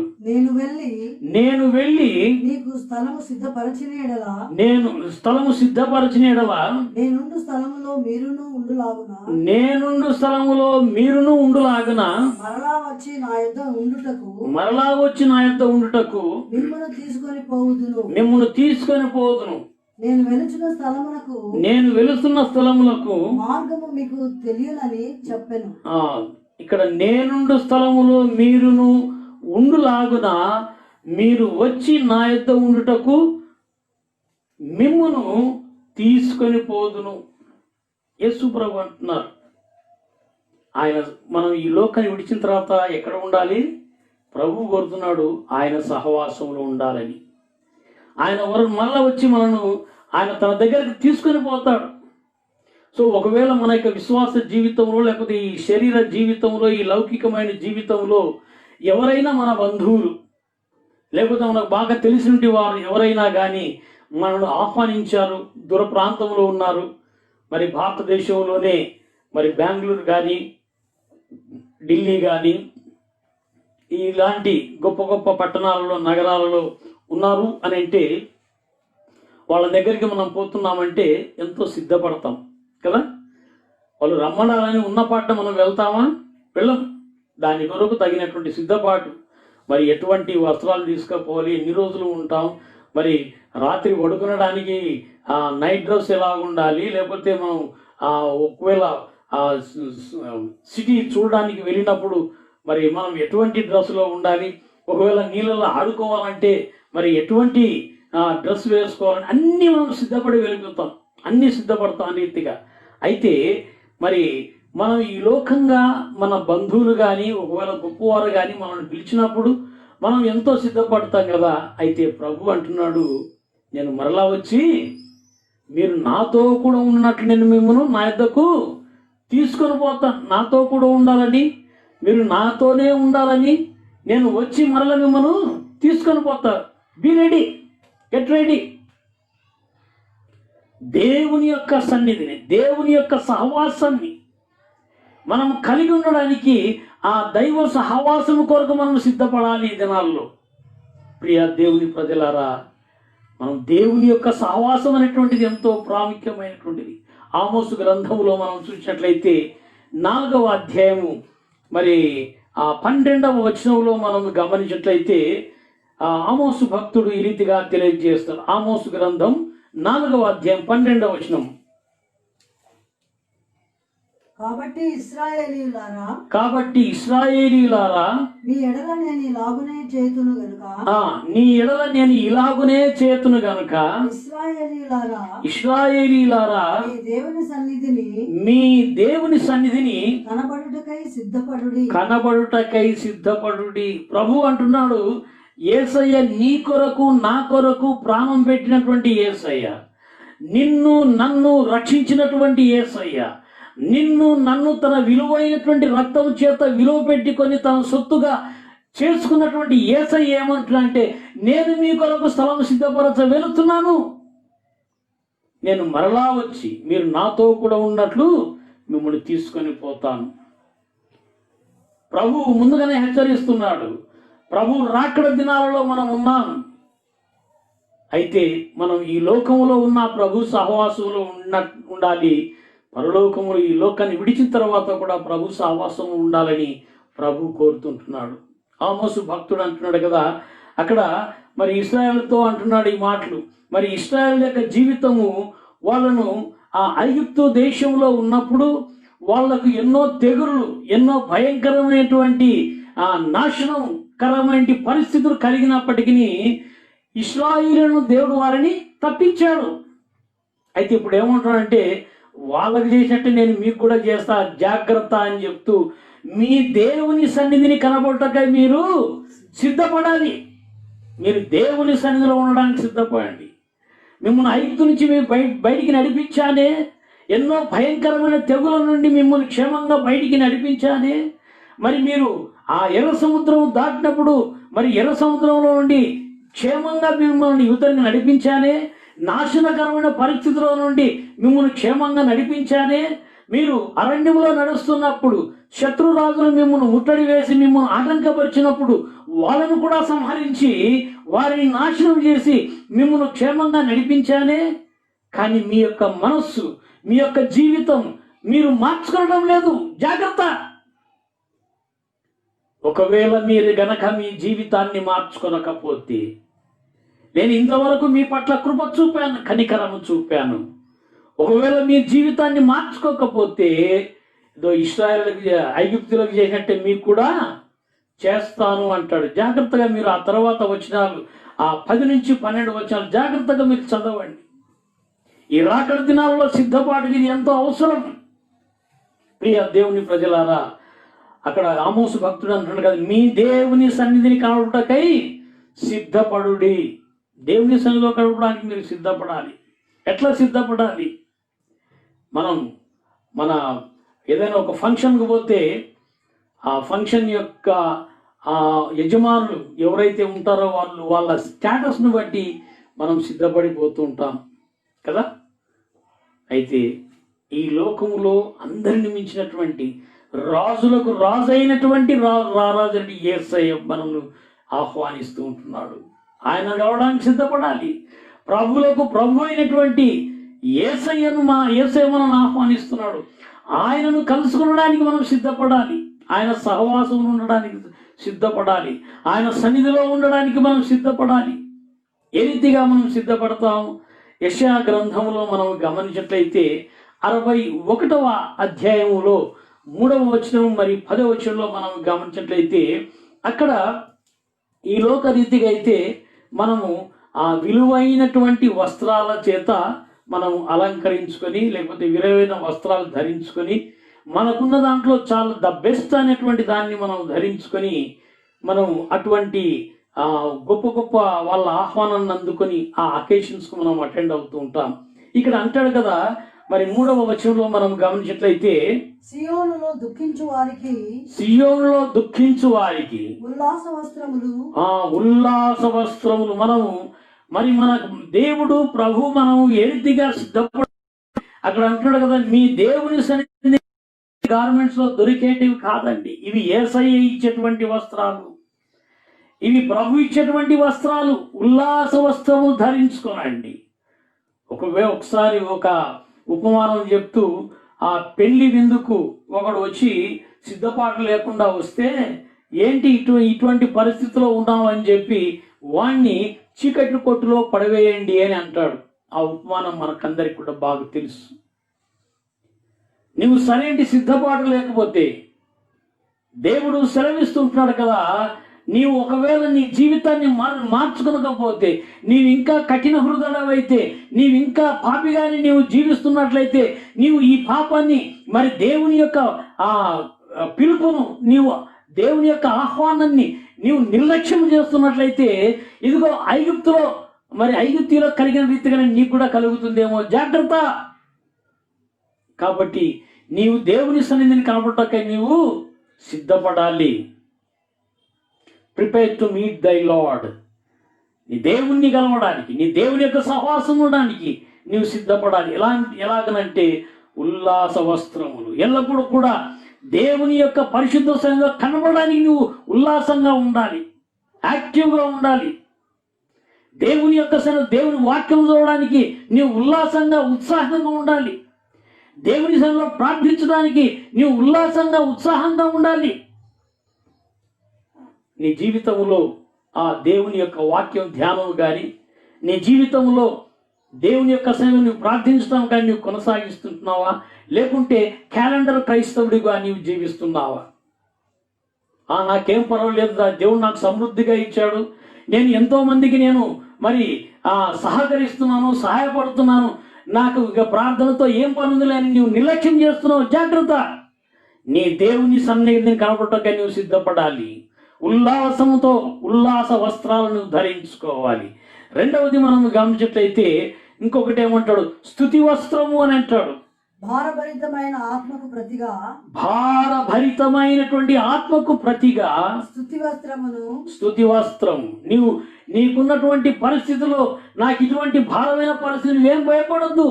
S1: నేను వెళ్ళి
S2: నీకు స్థలము సిద్ధపరచిన ఎడలా
S1: నేనుండు
S2: స్థలములో మీరును ఉండులాగున మరలా వచ్చి నా యొద్ద ఉండుటకు మిమ్మును తీసుకొని పోవుదును. నేను వెలుచున్న స్థలములకు మార్గము మీకు తెలియనని చెప్పాను.
S1: ఇక్కడ నేనుండు స్థలములో మీరును ఉండులాగున మీరు వచ్చి నా యొద్ద ఉండుటకు మిమ్మును తీసుకొని పోదును. యేసు ప్రభు అంటున్నారు, ఆయన మనం ఈ లోకాన్ని విడిచిన తర్వాత ఎక్కడ ఉండాలి? ప్రభు కోరుతున్నాడు ఆయన సహవాసంలో ఉండాలని. ఆయన మళ్ళా వచ్చి మనను ఆయన తన దగ్గరికి తీసుకొని పోతాడు. సో ఒకవేళ మన యొక్క విశ్వాస జీవితంలో, లేకపోతే ఈ శరీర జీవితంలో, ఈ లౌకికమైన జీవితంలో ఎవరైనా మన బంధువులు, లేకపోతే మనకు బాగా తెలిసినటువంటి వారు ఎవరైనా కానీ మనను ఆహ్వానించారు, దూర ప్రాంతంలో ఉన్నారు, మరి భారతదేశంలోనే మరి బెంగళూరు కానీ ఢిల్లీ కానీ ఇలాంటి గొప్ప గొప్ప పట్టణాలలో, నగరాలలో ఉన్నారు అని అంటే వాళ్ళ దగ్గరికి మనం పోతున్నామంటే ఎంతో సిద్ధపడతాం కదా. వాళ్ళు రమ్మడాలని ఉన్న పాట మనం వెళ్తామా? వెళ్ళం. దాని కొరకు తగినటువంటి సిద్ధపాటు, మరి ఎటువంటి వస్త్రాలు తీసుకుపోవాలి, ఎన్ని రోజులు ఉంటాం, మరి రాత్రి పడుకునడానికి నైట్ డ్రెస్ ఎలా ఉండాలి, లేకపోతే మనం ఒకవేళ సిటీ చూడడానికి వెళ్ళినప్పుడు మరి మనం ఎటువంటి డ్రెస్లో ఉండాలి, ఒకవేళ నీళ్ళలో ఆడుకోవాలంటే మరి ఎటువంటి డ్రెస్ వేసుకోవాలని అన్నీ మనం సిద్ధపడి వెళ్ళిపోతాం, అన్నీ సిద్ధపడతాం రీతిగా. అయితే మరి మనం ఈ లోకంగా మన బంధువులు కానీ ఒకవేళ గొప్పవారు కానీ మనల్ని పిలిచినప్పుడు మనం ఎంతో సిద్ధపడతాం కదా. అయితే ప్రభు అంటున్నాడు, నేను మరలా వచ్చి మీరు నాతో కూడా ఉన్నట్లు నేను మిమ్మల్ని నా యొద్దకు తీసుకొని పోతాను. నాతో కూడా ఉండాలని, మీరు నాతోనే ఉండాలని నేను వచ్చి మరలా మిమ్మల్ని తీసుకొని పోతాను. Be ready, get ready. దేవుని యొక్క సన్నిధిని, దేవుని యొక్క సహవాసాన్ని మనం కలిగి ఉండడానికి ఆ దైవ సహవాసం కొరకు మనం సిద్ధపడాలి ఈ దినాల్లో. ప్రియ దేవుని ప్రజలారా, మనం దేవుని యొక్క సహవాసం అనేటువంటిది ఎంతో ప్రాముఖ్యమైనటువంటిది. ఆమోసు గ్రంథములో మనం చూసినట్లయితే 4వ అధ్యాయము మరి 12వ వచనంలో మనం గమనించినట్లయితే ఆమోసు భక్తుడు ఈ రీతిగా తెలియజేస్తాడు. ఆమోసు గ్రంథం 4వ అధ్యాయం 12వ వచనం,
S2: కాబట్టి
S1: ఇశ్రాయేలీయులారా
S2: నీ ఎడల నేను ఇలాగునే
S1: చేతును గనుక ఇశ్రాయేలీయులారా మీ దేవుని సన్నిధిని కనబడుటకై సిద్ధపడుడి. ప్రభు అంటున్నాడు, యేసయ్య నీ కొరకు నా కొరకు ప్రాణం పెట్టినటువంటి యేసయ్య, నిన్ను నన్ను రక్షించినటువంటి యేసయ్య, నిన్ను నన్ను తన విలువైనటువంటి రక్తం చేత విలువ పెట్టుకొని తన సొత్తుగా చేసుకున్నటువంటి యేసయ్య ఏమంటున్నాడంటే, నేను మీ కొరకు స్థలం సిద్ధపరచ వెళుతున్నాను, నేను మరలా వచ్చి మీరు నాతో కూడా ఉన్నట్లు మిమ్మల్ని తీసుకొని పోతాను. ప్రభువు ముందుగానే హెచ్చరిస్తున్నాడు. ప్రభు రాకడ దినాలలో మనం ఉన్నాం. అయితే మనం ఈ లోకంలో ఉన్న ప్రభు సహవాసంలో ఉండాలి. పరలోకములు ఈ లోకాన్ని విడిచిన తర్వాత కూడా ప్రభు సహవాసం ఉండాలని ప్రభు కోరుతుంటున్నాడు. ఆమోసు భక్తుడు అంటున్నాడు కదా, అక్కడ మరి ఇశ్రాయేలుతో అంటున్నాడు ఈ మాటలు. మరి ఇశ్రాయేలు యొక్క జీవితము వాళ్ళను ఆ ఐగుప్తు దేశంలో ఉన్నప్పుడు వాళ్ళకు ఎన్నో తెగుళ్ళు, ఎన్నో భయంకరమైనటువంటి ఆ నాశనకరమైన పరిస్థితులు కలిగినప్పటికీ ఇశ్రాయేలును దేవుడు వారిని తప్పించాడు. అయితే ఇప్పుడు ఏమంటాడంటే వాళ్ళకి చేసినట్టు నేను మీకు కూడా చేస్తా, జాగ్రత్త అని చెప్తూ మీ దేవుని సన్నిధిని కనబడటకై మీరు సిద్ధపడాలి. మీరు దేవుని సన్నిధిలో ఉండడానికి సిద్ధపడండి. మిమ్మల్ని ఐగుప్తు నుంచి మేము బయటికి నడిపించానే, ఎన్నో భయంకరమైన తెగుల నుండి మిమ్మల్ని క్షేమంగా బయటికి నడిపించానే. మరి మీరు ఆ ఎర్ర సముద్రం దాటినప్పుడు మరి ఎర్ర సముద్రంలో నుండి క్షేమంగా మిమ్మల్ని యువతని నడిపించానే. నాశనకరమైన పరిస్థితుల నుండి మిమ్మల్ని క్షేమంగా నడిపించానే. మీరు అరణ్యంలో నడుస్తున్నప్పుడు శత్రురాజులు మిమ్మల్ని ముట్టడి వేసి మిమ్మల్ని ఆటంకపరిచినప్పుడు వాళ్ళను కూడా సంహరించి వారిని నాశనం చేసి మిమ్మల్ని క్షేమంగా నడిపించానే. కానీ మీ యొక్క మనస్సు, మీ యొక్క జీవితం మీరు మార్చుకోవడం లేదు. జాగ్రత్త. ఒకవేళ మీరు గనక మీ జీవితాన్ని మార్చుకొనకపోతే, నేను ఇంతవరకు మీ పట్ల కృప చూపాను, కనికరము చూపాను. ఒకవేళ మీ జీవితాన్ని మార్చుకోకపోతే ఏదో ఇశ్రాయేలుకి ఐగుప్తులకు చేసినట్టే మీకు కూడా చేస్తాను అంటాడు. జాగ్రత్తగా మీరు ఆ తర్వాత వచనాలు, ఆ 10 నుంచి 12 వచనాలు జాగ్రత్తగా మీరు చదవండి. ఈ రాకడ దినాలలో సిద్ధపాటుకి ఇది ఎంతో అవసరం. ప్రియ దేవుని ప్రజలారా, అక్కడ ఆమోసు భక్తుడు అంటున్నాడు కదా, మీ దేవుని సన్నిధిని కనబడుటకై సిద్ధపడుడి. దేవుని సన్నిధిలో కనబడడానికి మీరు సిద్ధపడాలి. ఎట్లా సిద్ధపడాలి? మన ఏదైనా ఒక ఫంక్షన్కి పోతే ఆ ఫంక్షన్ యొక్క యజమానులు ఎవరైతే ఉంటారో వాళ్ళ స్టేటస్ను బట్టి మనం సిద్ధపడిపోతూ ఉంటాం కదా. అయితే ఈ లోకములో అందరిని మించినటువంటి రాజులకు రాజు అయినటువంటి రారాజు యేసయ్య మనల్ని ఆహ్వానిస్తూ ఉంటున్నాడు. ఆయన రావడానికి సిద్ధపడాలి. ప్రభువులకు ప్రభు అయినటువంటి యేసయ్యను మనల్ని ఆహ్వానిస్తున్నాడు. ఆయనను కలుసుకునడానికి మనం సిద్ధపడాలి. ఆయన సహవాసం ఉండడానికి సిద్ధపడాలి. ఆయన సన్నిధిలో ఉండడానికి మనం సిద్ధపడాలి. ఏ రీతిగా మనం సిద్ధపడతాం? యెషయా గ్రంథంలో మనం గమనించినట్లయితే 61వ అధ్యాయములో 3వ వచనం మరియు 10వ వచనంలో మనం గమనించినట్లయితే అక్కడ ఈ లోక రీతిగా అయితే మనము ఆ విలువైనటువంటి వస్త్రాల చేత మనం అలంకరించుకొని, లేకపోతే విలువైన వస్త్రాలు ధరించుకొని, మనకున్న దాంట్లో చాలా ద బెస్ట్ అనేటువంటి దాన్ని మనం ధరించుకొని మనం అటువంటి గొప్ప గొప్ప వాళ్ళ ఆహ్వానాన్ని అందుకొని ఆ అకేషన్స్కు మనం అటెండ్ అవుతూ ఉంటాం. ఇక్కడ అంటాడు కదా, మరి 3వ వచనంలో మనం గమనించినట్లయితే
S2: సియోనులో దుఃఖించు వారికి
S1: ఉల్లాస వస్త్రములు మనము మరి మన దేవుడు ప్రభు మనం ఏ రీతిగా సిద్ధపడ, అక్కడ అంటున్నాడు కదా, మీ దేవుని సన్నిధి గార్మెంట్స్ లో దొరికేటివి కాదండి. ఇవి యేసయ్య ఇచ్చేటువంటి వస్త్రాలు, ఇవి ప్రభు ఇచ్చేటువంటి వస్త్రాలు. ఉల్లాస వస్త్రము ధరించుకోనండి. ఒకసారి ఒక ఉపమానం చెప్తూ, ఆ పెళ్లి విందుకు ఒకడు వచ్చి సిద్ధపాటు లేకుండా వస్తే, ఏంటి ఇటువంటి పరిస్థితిలో ఉన్నావు అని చెప్పి వాణ్ణి చీకటి కొట్టులో పడవేయండి అని అంటాడు. ఆ ఉపమానం మనకందరికి కూడా బాగా తెలుసు. నువ్వు సరైన సిద్ధపాటు లేకపోతే దేవుడు సెలవిస్తుంటున్నాడు కదా, నీవు ఒకవేళ నీ జీవితాన్ని మార్చుకోకపోతే, నీవు ఇంకా కఠిన హృదయమైతే, నీవు ఇంకా పాపిగాని నీవు జీవిస్తున్నట్లయితే, నీవు ఈ పాపాన్ని మరి దేవుని యొక్క ఆ పిలుపును, నీవు దేవుని యొక్క ఆహ్వానాన్ని నీవు నిర్లక్ష్యం చేస్తున్నట్లయితే, ఇదిగో ఐగుప్తులో కలిగిన రీతిగానే నీకు కూడా కలుగుతుందేమో. జాగ్రత్త. కాబట్టి నీవు దేవుని సన్నిధిని కనబడటానికి నీవు సిద్ధపడాలి. ప్రిపేర్ టు మీట్ దై లార్డ్. నీ దేవుణ్ణి కలవడానికి, నీ దేవుని యొక్క సహవాసం ఉండడానికి నీవు సిద్ధపడాలి. ఎలాగనంటే ఉల్లాస వస్త్రములు. ఎల్లప్పుడూ కూడా దేవుని యొక్క పరిశుద్ధ సన్నిధిలో కనబడడానికి నువ్వు ఉల్లాసంగా ఉండాలి, యాక్టివ్గా ఉండాలి. దేవుని యొక్క దేవుని వాక్యం చదవడానికి నీవు ఉల్లాసంగా ఉత్సాహంగా ఉండాలి. దేవుని సన్నిధిలో ప్రార్థించడానికి నీవు ఉల్లాసంగా ఉత్సాహంగా ఉండాలి. నీ జీవితంలో ఆ దేవుని యొక్క వాక్యం ధ్యానం కానీ నీ జీవితంలో దేవుని యొక్క సేవ నువ్వు ప్రార్థించడం కానీ నువ్వు కొనసాగిస్తున్నావా, లేకుంటే క్యాలెండర్ క్రైస్తవుడిగా నీవు జీవిస్తున్నావా? నాకేం పర్వాలేదు, దేవుడు నాకు సమృద్ధిగా ఇచ్చాడు, నేను ఎంతో మందికి నేను మరి సహకరిస్తున్నాను, సహాయపడుతున్నాను, నాకు ఇక ప్రార్థనతో ఏం పనుందిలే అని నువ్వు నిర్లక్ష్యం చేస్తున్నావు. జాగ్రత్త, నీ దేవుని సన్నిధిని కనపడటంగా నువ్వు సిద్ధపడాలి. ఉల్లాసంతో ఉల్లాస వస్త్రాలను ధరించుకోవాలి. రెండవది మనం గమనించినట్లయితే ఇంకొకటి ఏమంటాడు, స్తుతి వస్త్రము అని అంటాడు.
S2: భారభరితమైన ఆత్మకు ప్రతిగా,
S1: భారభరితమైనటువంటి ఆత్మకు ప్రతిగా
S2: స్తుతి వస్త్రమును,
S1: స్తుతి వస్త్రం. నీకున్నటువంటి పరిస్థితిలో నాకు ఇటువంటి భారమైన పరిస్థితి నువ్వేం భయపడద్దు.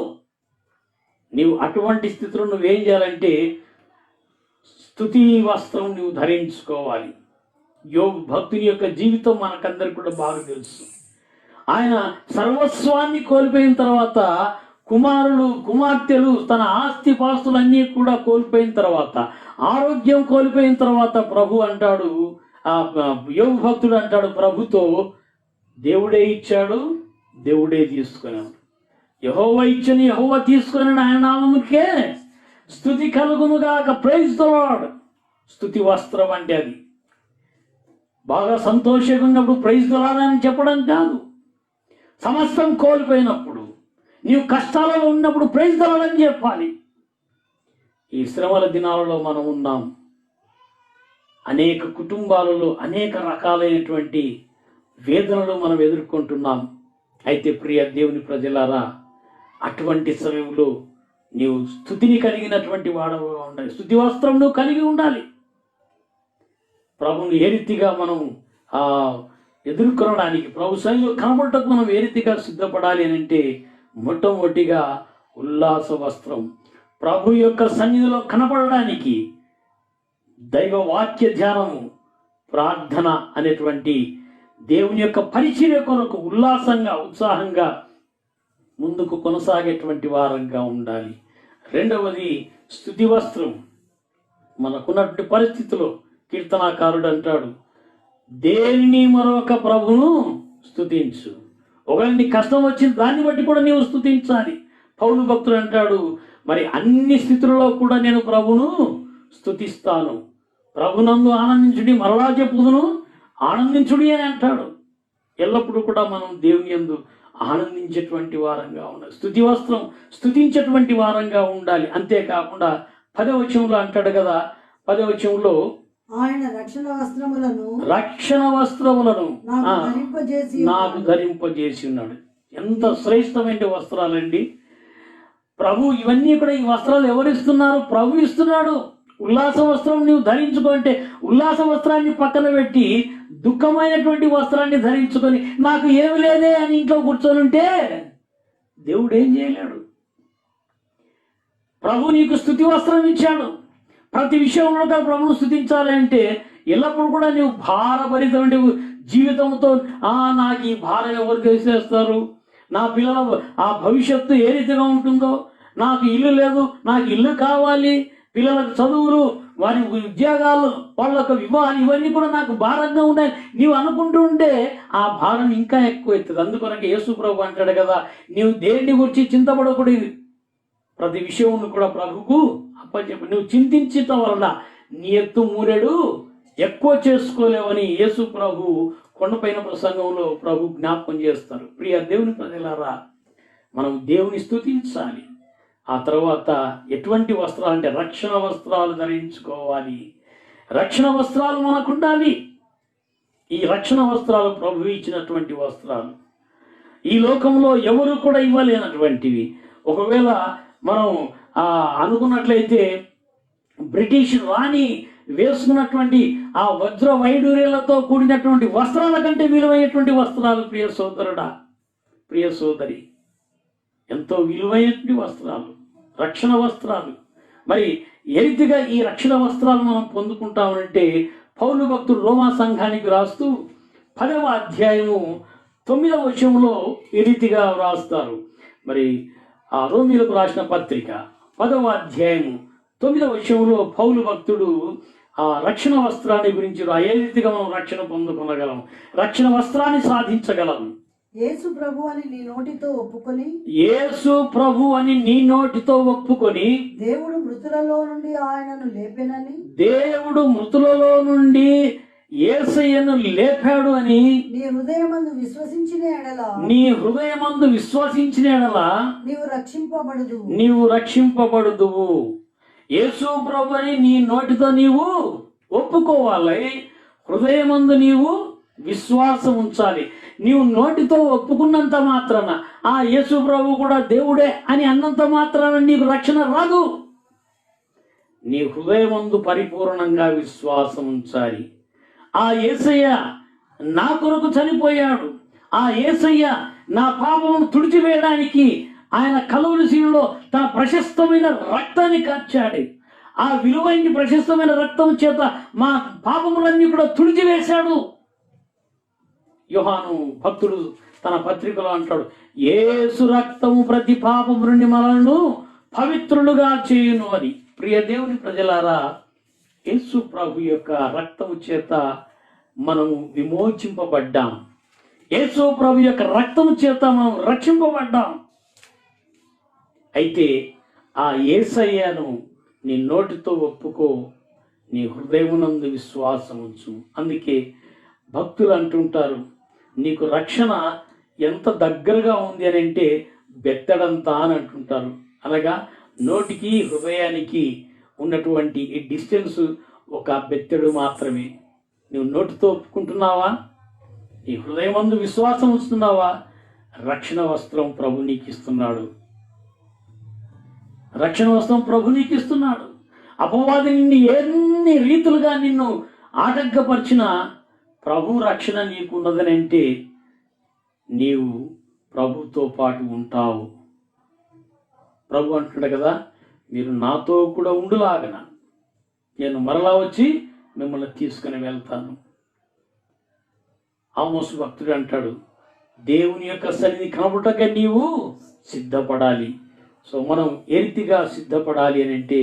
S1: నీవు అటువంటి స్థితిలో నువ్వేం చేయాలంటే స్తుతి వస్త్రం నువ్వు ధరించుకోవాలి. యోబు భక్తుని యొక్క జీవితం మనకందరికి కూడా బాగా తెలుసు. ఆయన సర్వస్వాన్ని కోల్పోయిన తర్వాత, కుమారులు కుమార్తెలు తన ఆస్తి పాస్తులన్నీ కూడా కోల్పోయిన తర్వాత, ఆరోగ్యం కోల్పోయిన తర్వాత ప్రభు అంటాడు, యోబు భక్తుడు అంటాడు ప్రభుతో, దేవుడే ఇచ్చాడు, దేవుడే తీసుకున్నాడు, యెహోవా ఇచ్చని యెహోవా తీసుకున్నాడు, ఆయన నామముకే స్తుతి కలుగునుగాక. Praise the lord. స్తుతి వస్త్రం అంటే అది. బాగా సంతోషంగా ఉన్నప్పుడు ప్రైజ్ ది లార్డ్ అని చెప్పడం కాదు. సమస్తం కోల్పోయినప్పుడు, నీవు కష్టాలలో ఉన్నప్పుడు ప్రైజ్ ది లార్డ్ అని చెప్పాలి. ఈ శ్రమల దినాలలో మనం ఉన్నాం. అనేక కుటుంబాలలో అనేక రకాలైనటువంటి వేదనలు మనం ఎదుర్కొంటున్నాం. అయితే ప్రియ దేవుని ప్రజలారా, అటువంటి సమయంలో నీవు స్తుతిని కలిగినటువంటి వాడవుగా ఉండాలి. స్తుతి వస్త్రం నువ్వు కలిగి ఉండాలి. ప్రభుని ఏ రీతిగా మనం ఎదుర్కొనడానికి, ప్రభు సన్నిధిలో కనబడటకు మనం ఏ రీతిగా సిద్ధపడాలి అని అంటే, మొట్టమొదటిగా ఉల్లాస వస్త్రం. ప్రభు యొక్క సన్నిధిలో కనపడడానికి దైవ వాక్య ధ్యానము, ప్రార్థన అనేటువంటి దేవుని యొక్క పరిచర్య కొరకు ఉల్లాసంగా ఉత్సాహంగా ముందుకు కొనసాగేటువంటి వారంగా ఉండాలి. రెండవది స్తుతి వస్త్రం. మనకున్నటువంటి పరిస్థితిలో కీర్తనాకారుడు అంటాడు, దేనిని మరొక ప్రభును స్తుతించు. ఒకవేళ నీ కష్టం వచ్చింది, దాన్ని బట్టి కూడా నీవు స్తుతించాలి. పౌలు భక్తుడు అంటాడు, మరి అన్ని స్థితులలో కూడా నేను ప్రభును స్తుతిస్తాను, ప్రభునందు ఆనందించుడి, మరలా చెప్పుదును ఆనందించుడి అని అంటాడు. ఎల్లప్పుడూ కూడా మనం దేవుని యందు ఆనందించేటువంటి వారంగా ఉండాలి. స్తుతి వస్త్రం స్తుతించేటువంటి వారంగా ఉండాలి. అంతేకాకుండా 10వ వచనంలో అంటాడు కదా, 10వ వచనంలో
S2: ఆయన రక్షణ వస్త్రములను
S1: నాకు ధరింపజేసి ఉన్నాడు. ఎంత శ్రేష్టమైన వస్త్రాలండి. ప్రభు ఇవన్నీ కూడా, ఈ వస్త్రాలు ఎవరిస్తున్నారు? ప్రభు ఇస్తున్నాడు. ఉల్లాస వస్త్రం నీవు ధరించుకుంటే, ఉల్లాస వస్త్రాన్ని పక్కన పెట్టి దుఃఖమైనటువంటి వస్త్రాన్ని ధరించుకొని నాకు ఏమి లేదే అని ఇంట్లో కూర్చొని ఉంటే దేవుడు ఏం చేయలేడు. ప్రభు నీకు స్తుతి వస్త్రం ఇచ్చాడు. ప్రతి విషయంలో ప్రభువును స్తుతించాలంటే ఎల్లప్పుడు కూడా నీవు భారభరితమైన జీవితంతో, నాకు ఈ భారం ఎవరు చేసేస్తారు, నా పిల్లల భవిష్యత్తు ఏ రీతిగా ఉంటుందో, నాకు ఇల్లు లేదు, నాకు ఇల్లు కావాలి, పిల్లలకు చదువులు, వారి ఉద్యోగాలు, వాళ్ళకు వివాహాలు, ఇవన్నీ కూడా నాకు భారంగా ఉన్నాయి నీవు అనుకుంటూ ఉంటే ఆ భారం ఇంకా ఎక్కువ అవుతుంది. అందుకొరకు యేసు ప్రభు అంటాడు కదా, నీవు దేన్ని గురించి చింతపడకూడదు, ప్రతి విషయం కూడా ప్రభుకు అప్పచెప్పు. నువ్వు చింతించటం వలన నీ ఎత్తు మూరెడు ఎక్కువ చేసుకోలేవని యేసు ప్రభు కొండపైన ప్రసంగంలో ప్రభు జ్ఞాపకం చేస్తారు. ప్రియ దేవుని ప్రజలారా, మనం దేవుని స్తుతించాలి. ఆ తర్వాత ఎటువంటి వస్త్రాలు అంటే రక్షణ వస్త్రాలు ధరించుకోవాలి. రక్షణ వస్త్రాలు మనకు ఉండాలి. ఈ రక్షణ వస్త్రాలు ప్రభు ఇచ్చినటువంటి వస్త్రాలు, ఈ లోకంలో ఎవరు కూడా ఇవ్వలేనటువంటివి. ఒకవేళ మనం అనుకున్నట్లయితే బ్రిటిష్ రాణి వేసుకున్నటువంటి ఆ వజ్ర వైడూర్యాలతో కూడినటువంటి వస్త్రాల కంటే విలువైనటువంటి వస్త్రాలు ప్రియ సోదరుడా, ప్రియ సోదరి, ఎంతో విలువైనటువంటి వస్త్రాలు, రక్షణ వస్త్రాలు. మరి ఏ రీతిగా ఈ రక్షణ వస్త్రాలు మనం పొందుకుంటామంటే, పౌలు భక్తుడు రోమా సంఘానికి రాస్తూ 10వ అధ్యాయము 9వ వచనంలో ఈ రీతిగా వ్రాస్తారు. మరి ఆ రోమీలకు రాసిన పత్రిక 10వ అధ్యాయము 9వ వచనంలో పౌలు భక్తుడు ఆ రక్షణ వస్త్రాన్ని గురించి ఏ రీతిగా మనం రక్షణ పొందుకొనగలం, రక్షణ వస్త్రాన్ని సాధించగలం.
S2: యేసు ప్రభు అని నీ నోటితో ఒప్పుకొని
S1: యేసు ప్రభు అని నీ నోటితో ఒప్పుకొని
S2: దేవుడు మృతులలో నుండి ఆయనను లేపెనని,
S1: దేవుడు మృతులలో నుండి యేసయ్యను లేపాడు అని
S2: నీ హృదయమందు విశ్వసించిన ఎడల
S1: నీ హృదయమందు విశ్వసించిన యెడల
S2: నీవు రక్షింపబడదు.
S1: నీవు రక్షింపబడుదువు. యేసు ప్రభు అని నీ నోటితో నీవు ఒప్పుకోవాలి, హృదయమందు నీవు విశ్వాసం ఉంచాలి. నీవు నోటితో ఒప్పుకున్నంత మాత్రాన, ఆ యేసు ప్రభు కూడా దేవుడే అని అన్నంత మాత్రాన నీకు రక్షణ రాదు. నీ హృదయమందు పరిపూర్ణంగా విశ్వాసం ఉంచాలి. ఆ యేసయ్య నా కొరకు చనిపోయాడు, ఆ యేసయ్య నా పాపమును తుడిచివేయడానికి ఆయన కలువరి శిలువలో తన ప్రశస్తమైన రక్తాన్ని కార్చాడు. ఆ విలువైన ప్రశస్తమైన రక్తం చేత మా పాపములన్నీ కూడా తుడిచివేశాడు. యోహాను భక్తుడు తన పత్రికలో అంటాడు, యేసు రక్తము ప్రతి పాపము నుండి మనలను పవిత్రులుగా చేయును అని. ప్రియ దేవుని ప్రజలారా, యేసు ప్రభు యొక్క రక్తము చేత మనము విమోచింపబడ్డాం. యేసు ప్రభు యొక్క రక్తము చేత మనం రక్షింపబడ్డాం. అయితే ఆ యేసయ్యను నీ నోటితో ఒప్పుకో, నీ హృదయమునందు విశ్వాసం ఉంచు. అందుకే భక్తులు అంటుంటారు, నీకు రక్షణ ఎంత దగ్గరగా ఉంది అని అంటే బెత్తడంతా అని అంటుంటారు. అనగా నోటికి హృదయానికి ఉన్నటువంటి ఈ డిస్టెన్స్ ఒక బెత్తడు మాత్రమే. నువ్వు నోటితో ఒప్పుకుంటున్నావా? నీ హృదయమందు విశ్వాసం ఉంచుతున్నావా? రక్షణ వస్త్రం ప్రభు నీకు ఇస్తున్నాడు. రక్షణ వస్త్రం ప్రభు నీకు ఇస్తున్నాడు. అపవాది నిన్ను ఎన్ని రీతులుగా నిన్ను ఆటంకపరిచినా ప్రభు రక్షణ నీకున్నదని అంటే నీవు ప్రభుతో పాటు ఉంటావు. ప్రభు అంటున్నాడు కదా, మీరు నాతో కూడా ఉండులాగన నేను మరలా వచ్చి మిమ్మల్ని తీసుకుని వెళ్తాను. ఆమోసు భక్తుడు అంటాడు, దేవుని యొక్క సన్నిధి కనబడక నీవు సిద్ధపడాలి. సో మనం ఏ రీతిగా సిద్ధపడాలి అని అంటే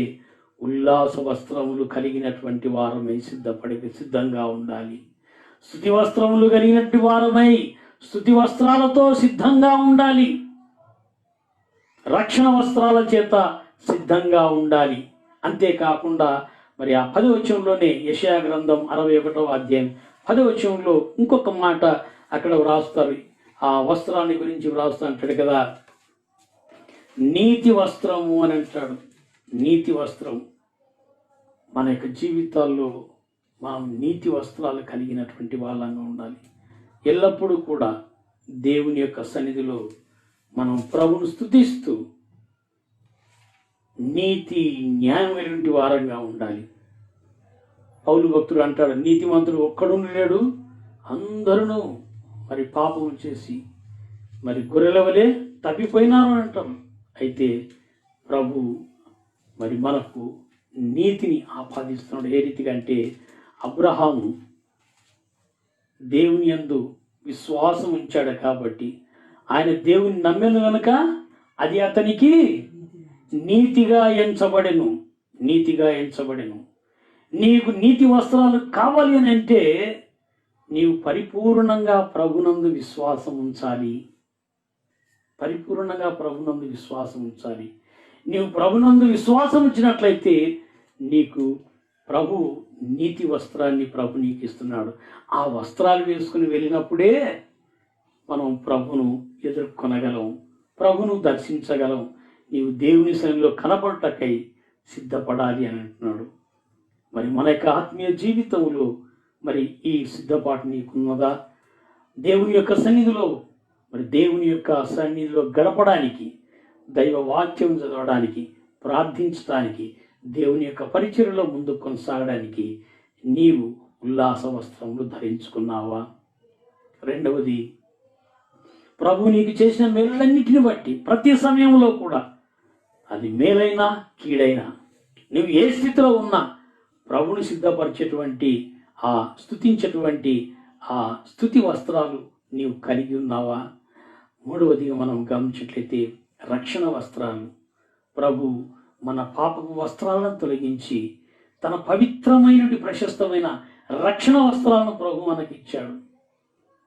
S1: ఉల్లాస వస్త్రములు కలిగినటువంటి వారమై సిద్ధంగా ఉండాలి. స్తుతి వస్త్రములు కలిగినటువంటి వారమై స్తుతి వస్త్రాలతో సిద్ధంగా ఉండాలి. రక్షణ వస్త్రాల చేత సిద్ధంగా ఉండాలి. అంతేకాకుండా మరి ఆ 10వ వచనంలోనే యెషయా గ్రంథం 61వ అధ్యాయం 10వ వచనంలో ఇంకొక మాట అక్కడ వ్రాస్తారు. ఆ వస్త్రాన్ని గురించి వ్రాస్తూ అంటాడు కదా, నీతి వస్త్రము అని అంటాడు. నీతి వస్త్రం మన యొక్క జీవితాల్లో మనం నీతి వస్త్రాలు కలిగినటువంటి వాళ్ళంగా ఉండాలి. ఎల్లప్పుడూ కూడా దేవుని యొక్క సన్నిధిలో మనం ప్రభువును స్తుతిస్తూ నీతి న్యాయమైనటువంటి వారంగా ఉండాలి. పౌలు భక్తుడు అంటాడు, నీతిమంతుడు ఒక్కడు లేడు, అందరూ మరి పాపం చేసి మరి గొర్రెల వలె తప్పిపోయినారు అని అంటారు. అయితే ప్రభు మరి మనకు నీతిని ఆపాదిస్తున్నాడు. ఏ రీతిగా అంటే అబ్రహాము దేవుని యందు విశ్వాసం ఉంచాడు కాబట్టి ఆయన దేవుని నమ్మెను కనుక అది అతనికి నీతిగా ఎంచబడెను. నీతిగా ఎంచబడెను. నీకు నీతి వస్త్రాలు కావాలి అని అంటే నీవు పరిపూర్ణంగా ప్రభునందు విశ్వాసం ఉంచాలి. పరిపూర్ణంగా ప్రభునందు విశ్వాసం ఉంచాలి. నీవు ప్రభునందు విశ్వాసం ఉంచినట్లయితే నీకు ప్రభు నీతి వస్త్రాన్ని ప్రభు నీకు ఇస్తున్నాడు. ఆ వస్త్రాలు వేసుకుని వెళ్ళినప్పుడే మనం ప్రభును ఎదుర్కొనగలం, ప్రభును దర్శించగలం. నీవు దేవుని సన్నిధిలో కనపడటకై సిద్ధపడాలి అని అంటున్నాడు. మరి మన యొక్క ఆత్మీయ జీవితంలో మరి ఈ సిద్ధపాటు నీకున్నదా? దేవుని యొక్క సన్నిధిలో మరి దేవుని యొక్క సన్నిధిలో గడపడానికి, దైవ వాక్యం చదవడానికి, ప్రార్థించడానికి, దేవుని యొక్క పరిచర్యలో ముందుకు కొనసాగడానికి నీవు ఉల్లాస వస్త్రములు ధరించుకున్నావా? రెండవది, ప్రభు నీకు చేసిన మేలులన్నిటిని బట్టి ప్రతి సమయంలో కూడా అది మేలైనా కీడైనా నువ్వు ఏ స్థితిలో ఉన్నా ప్రభుని సిద్ధపరిచేటువంటి ఆ స్తుతించేటువంటి ఆ స్తుతి వస్త్రాలు నీవు కలిగి ఉన్నావా? మూడవదిగా మనం గమనించినట్లయితే రక్షణ వస్త్రాలు. ప్రభు మన పాపపు వస్త్రాలను తొలగించి తన పవిత్రమైన ప్రశస్తమైన రక్షణ వస్త్రాలను ప్రభు మనకి ఇచ్చాడు.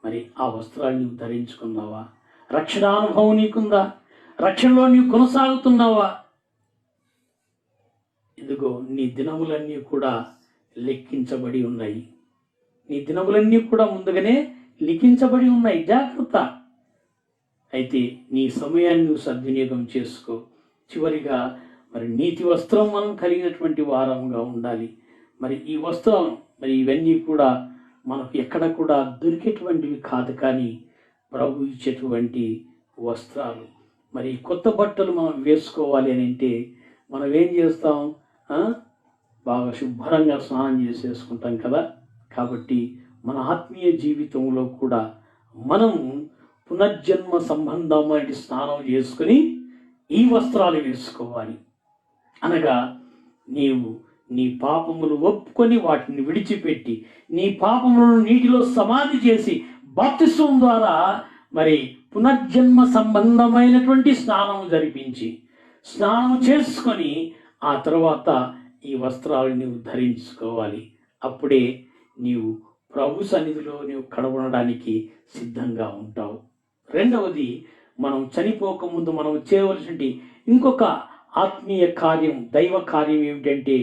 S1: మరి ఆ వస్త్రాలు నీవు ధరించుకున్నావా? రక్షణానుభవం నీకుందా? రక్షణలో నీవు కొనసాగుతున్నావా? ఇదిగో నీ దినములన్నీ కూడా లెక్కించబడి ఉన్నాయి. నీ దినములన్నీ కూడా ముందుగానే లిఖించబడి ఉన్నాయి. జాగ్రత్త. అయితే నీ సమయాన్ని నువ్వు సద్వినియోగం చేసుకో. చివరిగా మరి నీతి వస్త్రం మనం కలిగినటువంటి వారంగా ఉండాలి. మరి ఈ వస్త్రం మరి ఇవన్నీ కూడా మనకు ఎక్కడ కూడా దొరికేటువంటివి కాదు, కానీ ప్రభు ఇచ్చేటువంటి వస్త్రాలు. మరి కొత్త బట్టలు మనం వేసుకోవాలి అని అంటే మనం ఏం చేస్తాం? బాగా శుభ్రంగా స్నానం చేసేసుకుంటాం కదా. కాబట్టి మన ఆత్మీయ జీవితంలో కూడా మనం పునర్జన్మ సంబంధమైన స్నానం చేసుకుని ఈ వస్త్రాలు వేసుకోవాలి. అనగా నీవు నీ పాపములు ఒప్పుకొని వాటిని విడిచిపెట్టి నీ పాపములను నీటిలో సమాధి చేసి బాప్తిస్వం ద్వారా మరి పునర్జన్మ సంబంధమైనటువంటి స్నానం జరిపించి స్నానం చేసుకొని ఆ తర్వాత ఈ వస్త్రాలు నీవు ధరించుకోవాలి. అప్పుడే నీవు ప్రభు సన్నిధిలో నీవు కడవడానికి సిద్ధంగా ఉంటావు. రెండవది, మనం చనిపోకముందు మనం చేయవలసిన ఇంకొక ఆత్మీయ కార్యం, దైవ కార్యం ఏమిటంటే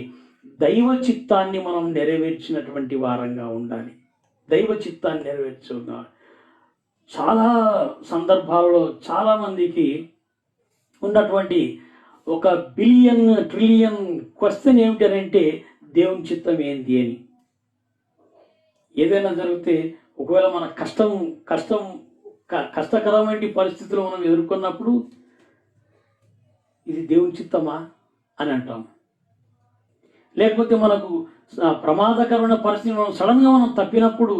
S1: దైవ చిత్తాన్ని మనం నెరవేర్చినటువంటి వారంగా ఉండాలి. దైవ చిత్తాన్ని నెరవేర్చుకున్నాం. చాలా సందర్భాలలో చాలామందికి ఉన్నటువంటి ఒక బిలియన్ ట్రిలియన్ క్వశ్చన్ ఏమిటంటే దేవుని చిత్తం ఏంది అని. ఏదైనా జరిగితే ఒకవేళ మన కష్టకరమైన పరిస్థితులు మనం ఎదుర్కొన్నప్పుడు ఇది దేవుని చిత్తమా అని అంటాం. లేకపోతే మనకు ప్రమాదకరమైన పరిస్థితి మనం సడన్గా మనం తప్పినప్పుడు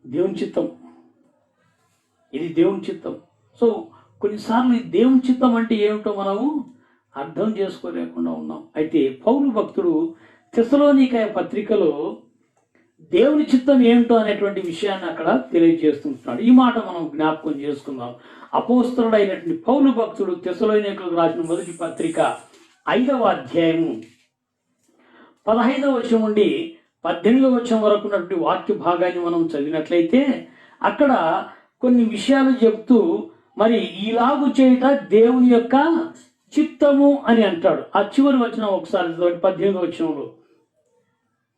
S1: దేవుని చిత్తం, ఇది దేవుని చిత్తం. సో కొన్నిసార్లు ఈ దేవుని చిత్తం అంటే ఏమిటో మనము అర్థం చేసుకోలేకుండా ఉన్నాం. అయితే పౌలు భక్తుడు తెస్సలోనికయ పత్రికలో దేవుని చిత్తం ఏమిటో అనేటువంటి విషయాన్ని అక్కడ తెలియజేస్తుంటున్నాడు. ఈ మాట మనం జ్ఞాపకం చేసుకుందాం. అపోస్తలుడైనటువంటి పౌలు భక్తుడు తెస్సలోనికలకు రాసిన మొదటి పత్రిక 5వ అధ్యాయము 15వ వచనం నుండి 18వ వచనం వరకు ఉన్నటువంటి వాక్య భాగాన్ని మనం చదివినట్లయితే అక్కడ కొన్ని విషయాలు చెప్తూ మరి ఈలాగు చేయుట దేవుని యొక్క చిత్తము అని అంటాడు. ఆ చివరి వచనం ఒకసారి 18వ వచనంలో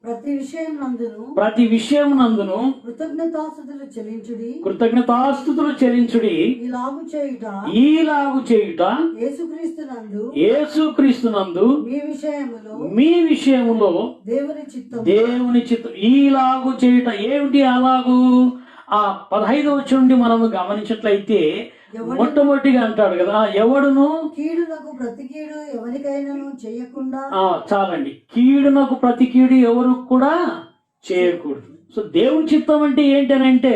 S1: ప్రతి విషయం నందును కృతజ్ఞతాస్తుతులు చెల్లించుడి, ఈలాగు చేయుట యేసుక్రీస్తునందు మీ విషయములో దేవుని చిత్తం. ఈలాగు చేయుట ఏమిటి? అలాగు ఆ 15వ వచనం నుండి మనము గమనించినట్లయితే మొట్టమొదటిగా అంటాడు కదా, ఎవడును
S2: కీడునకు ప్రతి కీడు ఎవరికైనాను చేయకుండా.
S1: చాలండి, కీడునకు ప్రతి కీడు ఎవరు కూడా చేయకూడదు. సో దేవుని చిత్తం అంటే ఏంటనంటే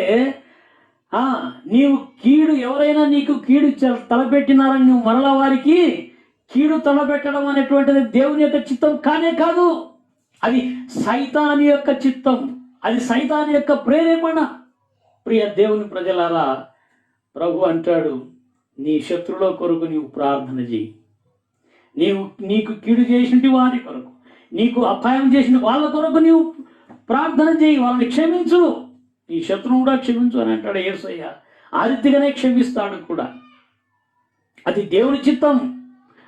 S1: నీవు కీడు ఎవరైనా నీకు కీడు తలపెట్టినారని నువ్వు మరలా వారికి కీడు తలపెట్టడం అనేటువంటిది దేవుని యొక్క చిత్తం కానే కాదు. అది సైతాని యొక్క చిత్తం, అది సైతాని యొక్క ప్రేరేపణ. ప్రియ దేవుని ప్రజలారా, ప్రభు అంటాడు, నీ శత్రువుల కొరకు నీవు ప్రార్థన చేయి. నీకు కీడు చేసిన వారి కొరకు, నీకు అపాయం చేసిన వాళ్ళ కొరకు నీవు ప్రార్థన చేయి, వాళ్ళని క్షమించు, నీ శత్రువు కూడా క్షమించు అని అంటాడు యేసయ్య. ఆ రీతిగానే క్షమిస్తాడు కూడా. అది దేవుని చిత్తం,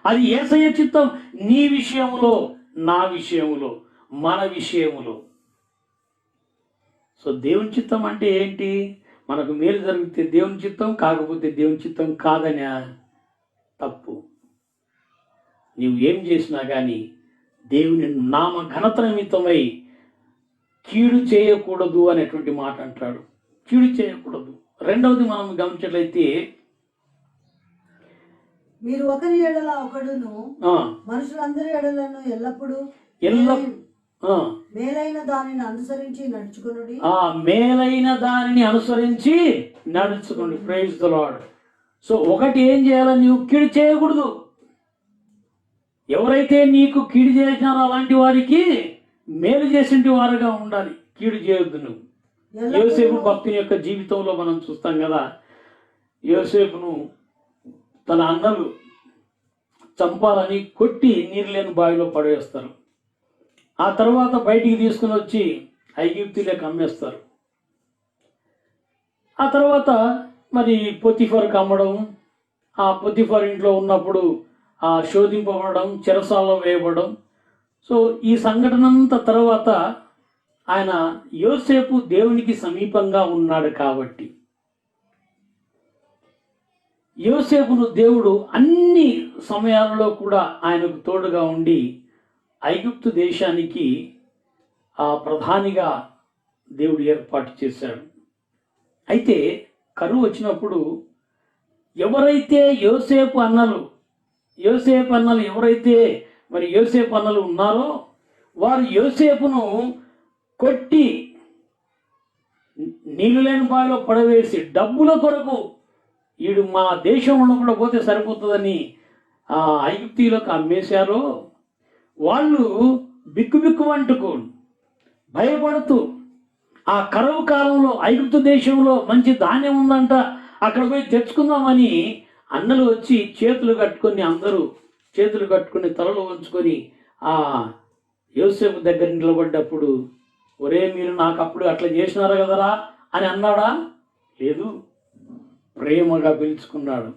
S1: అది యేసయ్య చిత్తం. నీ విషయములో, నా విషయములో, మన విషయములో. సో దేవుని చిత్తం అంటే ఏంటి? మనకు మేలు జరిగితే దేవుని చిత్తం, కాకపోతే దేవుని చిత్తం కాదనే తప్పు. నీవు ఏం చేసినా కానీ దేవుని నామ ఘనత నిమిత్తమై కీడు చేయకూడదు అనేటువంటి మాట అంటాడు. కీడు చేయకూడదు. రెండవది మనం గమనించినట్లయితే
S2: మీరు ఒకరి ఎడల ఒకడును మనుషులందరి ఎడలను ఎల్లప్పుడూ మేలైన దానిని అనుసరించి నడుచుకొనుడి.
S1: మేలైన దానిని అనుసరించి నడుచుకోండి. Praise the Lord. సో ఒకటి ఏం చేయాలి? నీవు కీడు చేయకూడదు. ఎవరైతే నీకు కీడు చేసినారో అలాంటి వారికి మేలు చేసిన వారుగా ఉండాలి. కీడు చేయొద్దు నువ్వు. యోసేపు భక్తుని యొక్క జీవితంలో మనం చూస్తాం కదా, యోసేపును తన అన్నలు చంపాలని కొట్టి నీరు లేని బావిలో పడేస్తారు. ఆ తర్వాత బయటికి తీసుకుని వచ్చి ఐగుప్తులకు అమ్మేస్తారు. ఆ తర్వాత మరి పొతిఫర్కి అమ్మడం, ఆ పొతిఫర్ ఇంట్లో ఉన్నప్పుడు ఆ శోధింపబడడం, చెరసాలలో వేయబడడం. సో ఈ సంఘటన అంతా తర్వాత ఆయన యోసేపు దేవునికి సమీపంగా ఉన్నాడు కాబట్టి యోసేపును దేవుడు అన్ని సమయాలలో కూడా ఆయనకు తోడుగా ఉండి ఐగుప్తు దేశానికి ఆ ప్రధానిగా దేవుడు ఏర్పాటు చేశాడు. అయితే కరువు వచ్చినప్పుడు ఎవరైతే యోసేపు అన్నలు ఎవరైతే మరి యోసేపు అన్నలు ఉన్నారో వారు యోసేపును కొట్టి నీళ్ళు లేని బావిలో పడవేసి డబ్బుల కొరకు వీడు మా దేశంలో కూడా పోతే సరిపోతుందని ఆ ఐగుప్తీయులకు అమ్మేశారో వాళ్ళు బిక్కుబిక్కుమంటుకు భయపడుతూ ఆ కరువు కాలంలో ఐగుప్తు దేశంలో మంచి ధాన్యం ఉందంట, అక్కడ పోయి తెచ్చుకుందామని అన్నలు వచ్చి అందరూ చేతులు కట్టుకొని తలలు ఉంచుకొని ఆ యోసేపు దగ్గర నిలబడ్డప్పుడు, ఒరే మీరు నాకు అప్పుడు అట్లా చేసినారు కదరా అని అన్నాడా? లేదు, ప్రేమగా పిలుచుకున్నాడు.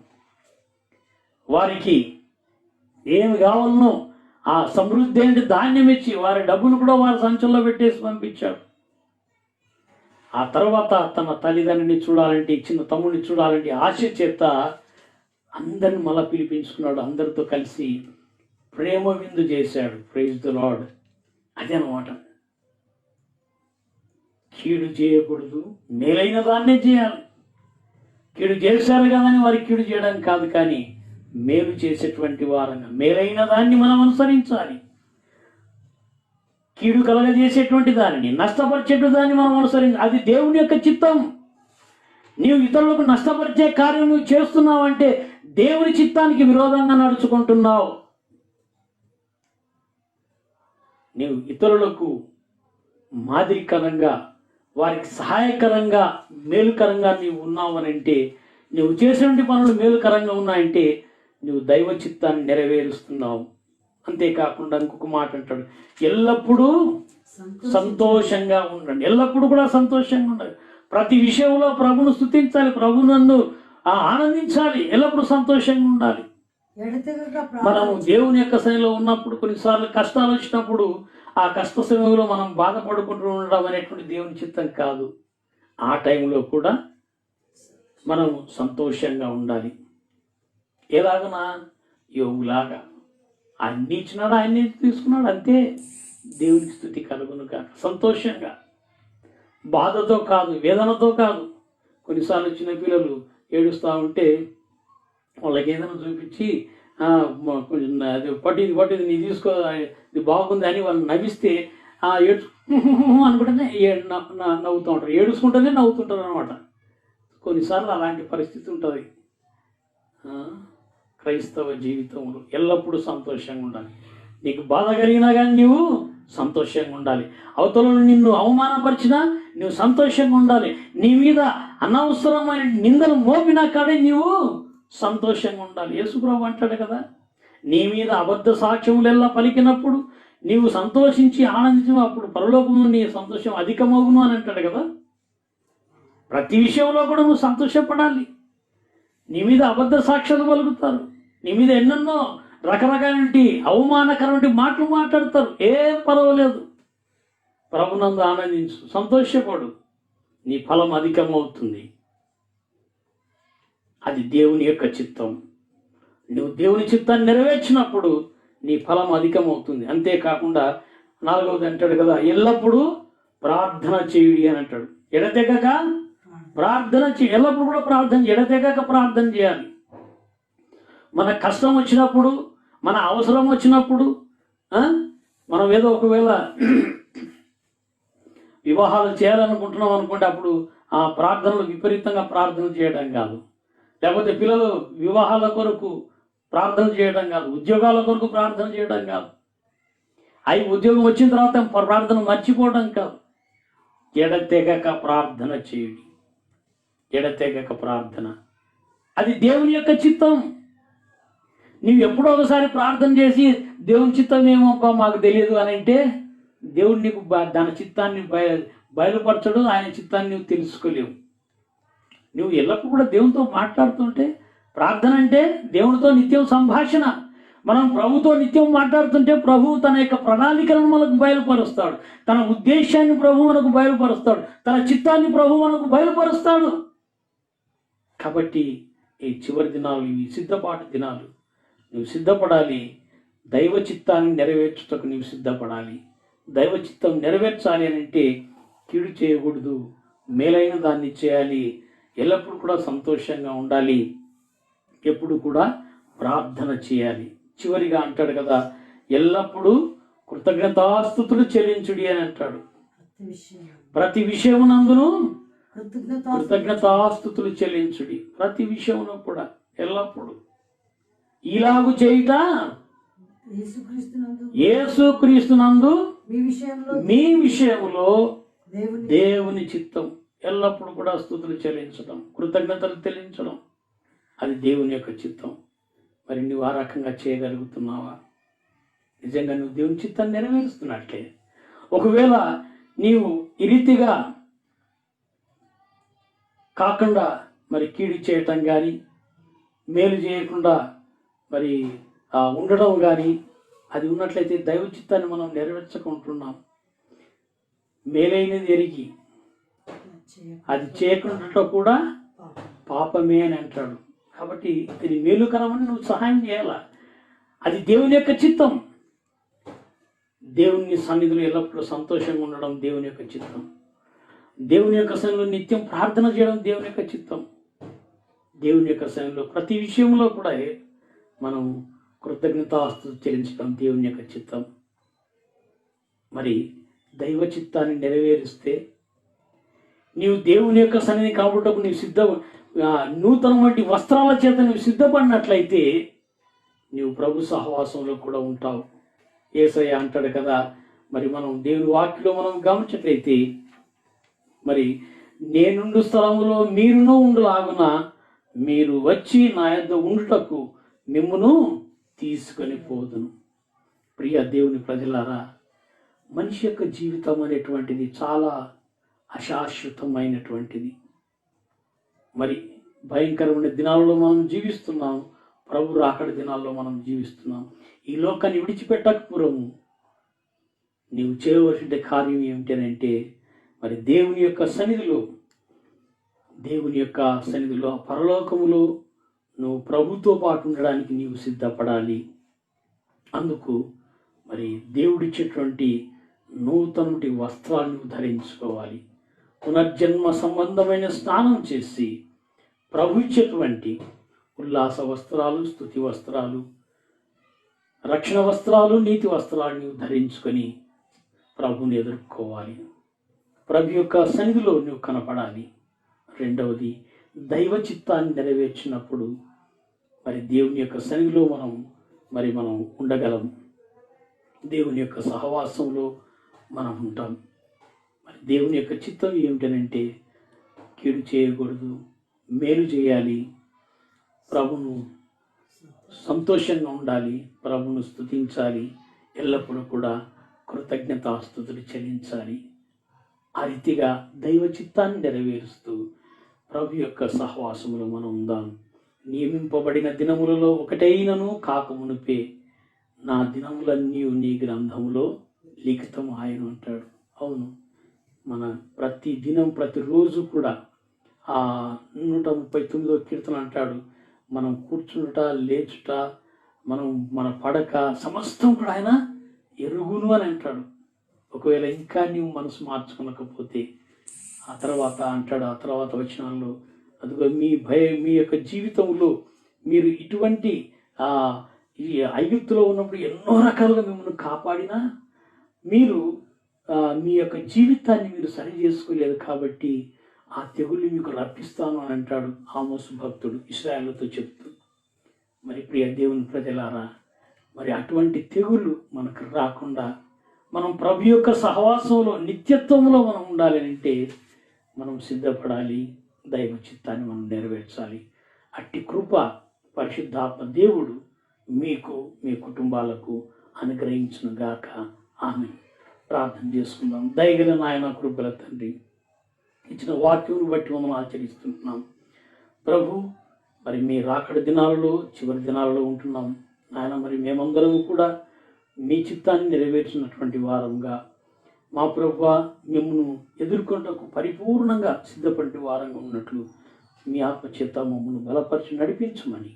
S1: వారికి ఏమి కావాలనో ఆ సమృద్ధి అయిన ధాన్యం ఇచ్చి వారి డబ్బులు కూడా వారి సంచుల్లో పెట్టేసి పంపించాడు. ఆ తర్వాత తన తల్లిదండ్రిని చూడాలంటే, చిన్న తమ్ముడిని చూడాలంటే ఆశ చేత అందరిని మళ్ళా పిలిపించుకున్నాడు. అందరితో కలిసి ప్రేమ విందు చేశాడు. Praise the lord. అదే అన్నమాట. కీడు చేయకూడదు, మేలైన దాన్నే చేయాలి. కీడు చేశారు కదని వారికి కీడు చేయడం కాదు, కానీ మేలు చేసేటువంటి వారంగా మేలైన దాన్ని మనం అనుసరించాలి. కీడు కలగజేసేటువంటి దానిని, నష్టపరిచేటువంటి దాన్ని మనం అనుసరించాలి. అది దేవుని యొక్క చిత్తం. నీవు ఇతరులకు నష్టపరిచే కార్యం నువ్వు చేస్తున్నావంటే దేవుని చిత్తానికి విరోధంగా నడుచుకుంటున్నావు. నీవు ఇతరులకు మాదిరికరంగా, వారికి సహాయకరంగా, మేలుకరంగా నీవు ఉన్నావనంటే, నువ్వు చేసినటువంటి పనులు మేలుకరంగా ఉన్నాయంటే నువ్వు దైవ చిత్తాన్ని నెరవేరుస్తున్నావు. అంతేకాకుండా ఇంకొక మాట అంటాడు, ఎల్లప్పుడూ సంతోషంగా ఉండండి. ఎల్లప్పుడూ కూడా సంతోషంగా ఉండాలి. ప్రతి విషయంలో ప్రభును స్తుతించాలి, ప్రభునందు ఆనందించాలి, ఎల్లప్పుడూ సంతోషంగా ఉండాలి. మనము దేవుని యొక్క సన్నిధిలో ఉన్నప్పుడు కొన్నిసార్లు కష్టాలు వచ్చినప్పుడు ఆ కష్ట సమయంలో మనం బాధపడుకుంటూ ఉండడం అనేటువంటి దేవుని చిత్తం కాదు. ఆ టైంలో కూడా మనం సంతోషంగా ఉండాలి. ఎలాగనా? యోగులాగా అన్ని ఇచ్చినాడు, అన్ని తీసుకున్నాడు, అంతే. దేవునికి స్తుతి కలుగును కాక. సంతోషంగా, బాధతో కాదు, వేదనతో కాదు. కొన్నిసార్లు చిన్నపిల్లలు ఏడుస్తూ ఉంటే వాళ్ళకి ఏదైనా చూపించి కొంచెం అది పట్టింది నీ తీసుకో, ఇది బాగుంది అని వాళ్ళు నవ్విస్తే అనుకుంటేనే నవ్వుతూ ఉంటారు, ఏడుచుకుంటేనే నవ్వుతుంటారు అనమాట. కొన్నిసార్లు అలాంటి పరిస్థితి ఉంటుంది. క్రైస్తవ జీవితంలో ఎల్లప్పుడూ సంతోషంగా ఉండాలి. నీకు బాధ కలిగినా కానీ నీవు సంతోషంగా ఉండాలి. అవతల నిన్ను అవమానపరిచినా నువ్వు సంతోషంగా ఉండాలి. నీ మీద అనవసరమైన నిందలు మోపినా కాడే నీవు సంతోషంగా ఉండాలి. యేసుప్రభువు అంటాడు కదా, నీ మీద అబద్ధ సాక్ష్యములెల్లా పలికినప్పుడు నీవు సంతోషించి ఆనందించు, అప్పుడు పరలోకము నీ సంతోషం అధికమవును అని అంటాడు కదా. ప్రతి విషయంలో కూడా నువ్వు సంతోషపడాలి. నీ మీద అబద్ధ సాక్ష్యాలు పలుకుతారు, నీ మీద ఎన్నెన్నో రకరకాల అవమానకరమైన మాటలు మాట్లాడతారు, ఏం పర్వాలేదు. ప్రభునందు ఆనందించు, సంతోషపడు, నీ ఫలం అధికమవుతుంది. అది దేవుని యొక్క చిత్తం. నువ్వు దేవుని చిత్తాన్ని నెరవేర్చినప్పుడు నీ ఫలం అధికమవుతుంది. అంతేకాకుండా 4వది అంటాడు కదా, ఎల్లప్పుడూ ప్రార్థన చేయుడి అని అంటాడు. ఎడతెగక ప్రార్థన చేయి. ఎల్లప్పుడు కూడా ప్రార్థన, ఎడతెగక ప్రార్థన చేయాలి. మన కష్టం వచ్చినప్పుడు, మన అవసరం వచ్చినప్పుడు, మనం ఏదో ఒకవేళ వివాహాలు చేయాలనుకుంటున్నాం అనుకుంటే అప్పుడు ఆ ప్రార్థనలు విపరీతంగా ప్రార్థన చేయడం కాదు, లేకపోతే పిల్లలు వివాహాల కొరకు ప్రార్థన చేయడం కాదు, ఉద్యోగాల కొరకు ప్రార్థన చేయడం కాదు, అవి ఉద్యోగం వచ్చిన తర్వాత ప్రార్థన మర్చిపోవడం కాదు. ఎడతెగక ప్రార్థన చేయుడి. ఎడతెగక ప్రార్థన, అది దేవుని యొక్క చిత్తం. నీవు ఎప్పుడో ఒకసారి ప్రార్థన చేసి దేవుని చిత్తం ఏమో మాకు తెలియదు అని అంటే దేవుడు నీకు దాని చిత్తాన్ని బయలుపరచడు, ఆయన చిత్తాన్ని నువ్వు తెలుసుకోలేవు. నువ్వు ఎల్లప్పుడూ కూడా దేవునితో మాట్లాడుతుంటే, ప్రార్థన అంటే దేవునితో నిత్యం సంభాషణ. మనం ప్రభుతో నిత్యం మాట్లాడుతుంటే ప్రభువు తన యొక్క ప్రణాళికలను మనకు బయలుపరుస్తాడు, తన ఉద్దేశాన్ని ప్రభు మనకు బయలుపరుస్తాడు, తన చిత్తాన్ని ప్రభు మనకు బయలుపరుస్తాడు. కాబట్టి ఈ చివరి దినాలు, ఇవి సిద్ధపాటు దినాలు. నువ్వు సిద్ధపడాలి. దైవ చిత్తాన్ని నెరవేర్చుటకు నీవు సిద్ధపడాలి. దైవ చిత్తం నెరవేర్చాలి అని అంటే కీడు చేయకూడదు, మేలైన దాన్ని చేయాలి. ఎల్లప్పుడూ కూడా సంతోషంగా ఉండాలి, ఎప్పుడు కూడా ప్రార్థన చేయాలి. చివరిగా అంటాడు కదా, ఎల్లప్పుడూ కృతజ్ఞతాస్తుతులు చెల్లించుడి అని అంటాడు. ప్రతి విషయమునందును కృతజ్ఞతాస్తుతులు చెల్లించుడి. ప్రతి విషయంలో కూడా ఎల్లప్పుడూ ఇలాగు చేయుట యేసుక్రీస్తునందు మీ విషయంలో దేవుని చిత్తం. ఎల్లప్పుడూ కూడా స్తుతులు చెల్లించడం, కృతజ్ఞతలు చెల్లించడం, అది దేవుని యొక్క చిత్తం. మరి నువ్వు ఆ రకంగా చేయగలుగుతున్నావా? నిజంగా నువ్వు దేవుని చిత్తాన్ని నెరవేరుస్తున్నట్లే. ఒకవేళ నీవు ఈ రీతిగా కాకుండా మరి కీడు చేయటం కానీ, మేలు చేయకుండా మరి ఉండడం కానీ అది ఉన్నట్లయితే దైవ చిత్తాన్ని మనం నెరవేర్చకుంటున్నాం. మేలైనది ఎరిగి అది చేయకుండా కూడా పాపమే అని అంటాడు. కాబట్టి ఇది మేలుకరమని నువ్వు సహాయం చేయాలా. అది దేవుని యొక్క చిత్తం. దేవుని సన్నిధిలో ఎల్లప్పుడూ సంతోషంగా ఉండడం దేవుని యొక్క చిత్తం. దేవుని యొక్క సన్నిధిలో నిత్యం ప్రార్థన చేయడం దేవుని యొక్క చిత్తం. దేవుని యొక్క సన్నిధిలో ప్రతి విషయంలో కూడా మనం కృతజ్ఞతాస్తుతులు చెల్లించడం దేవుని యొక్క చిత్తం. మరి దైవ చిత్తాన్ని నెరవేరిస్తే నీవు దేవుని యొక్క సన్నిధి కాబట్టుకు నీవు నూతనమైన వస్త్రాల చేత నువ్వు సిద్ధపడినట్లయితే నీవు ప్రభు సహవాసంలో కూడా ఉంటావు. యేసయ్య అంటాడు కదా, మరి మనం దేవుని వాక్యలో మనం గమనించట్లయితే, మరి నేనుండు స్థలములో మీరును ఉండులాగున మీరు వచ్చి నా యొద్ద ఉండుటకు మిమ్మును తీసుకొని పోదును. ప్రియ దేవుని ప్రజలారా, మనిషి యొక్క జీవితం అనేటువంటిది చాలా అశాశ్వతమైనటువంటిది. మరి భయంకరమైన దినాలలో మనం జీవిస్తున్నాం, ప్రభు రాకడ దినాల్లో మనం జీవిస్తున్నాం. ఈ లోకాన్ని విడిచిపెట్టకపోవము నీవు చేయవలసిన కార్యం ఏమిటనంటే, మరి దేవుని యొక్క సన్నిధిలో పరలోకములో నువ్వు ప్రభుతో పాటు ఉండడానికి నీవు సిద్ధపడాలి. అందుకు మరి దేవుడిచ్చేటువంటి నూతనటి వస్త్రాన్ని నువ్వు ధరించుకోవాలి. పునర్జన్మ సంబంధమైన స్నానం చేసి ప్రభు ఇచ్చేటువంటి ఉల్లాస వస్త్రాలు, స్తుతి వస్త్రాలు, రక్షణ వస్త్రాలు, నీతి వస్త్రాలు నువ్వు ధరించుకొని ప్రభుని ఎదుర్కోవాలి. ప్రభు యొక్క సన్నిధిలో నువ్వు కనపడాలి. రెండవది, దైవ చిత్తాన్ని నెరవేర్చినప్పుడు మరి దేవుని యొక్క సన్నిధిలో మనం ఉండగలం. దేవుని యొక్క సహవాసంలో మనం ఉంటాం. మరి దేవుని యొక్క చిత్తం ఏమిటనంటే, కీడు చేయకూడదు, మేలు చేయాలి, ప్రభును సంతోషంగా ఉండాలి, ప్రభును స్తుతించాలి, ఎల్లప్పుడూ కూడా కృతజ్ఞతాస్తుతులు చెల్లించాలి. ఆ రీతిగా దైవ చిత్తాన్ని నెరవేరుస్తూ ప్రభు యొక్క సహవాసములో మనం ఉందాం. నియమింపబడిన దినములలో ఒకటైనను కాకమునుపే నా దినములన్నీ నీ గ్రంథములో లిఖితం ఆయన అంటాడు. అవును, మన ప్రతి దినం ప్రతిరోజు కూడా 139వ కీర్తన అంటాడు, మనం కూర్చుంట, లేచుట, మన పడక సమస్తం కూడా ఆయన ఎరుగును అని అంటాడు. ఒకవేళ ఇంకా నీవు మనసు మార్చుకోలేకపోతే ఆ తర్వాత వచనాల్లో అదిగో మీ యొక్క జీవితంలో మీరు ఇటువంటి ఈ ఐగుప్తులో ఉన్నప్పుడు ఎన్నో రకాలుగా మిమ్మల్ని కాపాడినా మీరు మీ యొక్క జీవితాన్ని మీరు సరి చేసుకోలేదు కాబట్టి ఆ తెగుళ్ళు మీకు రప్పిస్తాను అని అంటాడు ఆమోసు భక్తుడు ఇశ్రాయేలుతో చెప్తూ. మరి ప్రియ దేవుని ప్రజలారా, మరి అటువంటి తెగుళ్ళు మనకు రాకుండా మనం ప్రభు యొక్క సహవాసంలో నిత్యత్వంలో మనం ఉండాలి అంటే మనం సిద్ధపడాలి, దైవ చిత్తాన్ని మనం నెరవేర్చాలి. అట్టి కృప పరిశుద్ధాత్మ దేవుడు మీకు, మీ కుటుంబాలకు అనుగ్రహించును గాక. ఆమేన్. ప్రార్థన చేసుకుందాం. దయగల నాయన, కృపల తండ్రి, ఇచ్చిన వాక్యం బట్టి మనం ఆచరిస్తున్నాం ప్రభు. మరి మీ రాకడ దినాలలో, చివరి దినాలలో ఉంటున్నాం నాయన. మరి మేమందరం కూడా మీ చిత్తాన్ని నెరవేర్చినటువంటి వారంగా, మా ప్రభువా, మిమ్మల్ని ఎదుర్కొంటకు పరిపూర్ణంగా సిద్ధపడి వారంగా ఉన్నట్లు మీ ఆత్మచేత మమ్మల్ని బలపరిచి నడిపించమని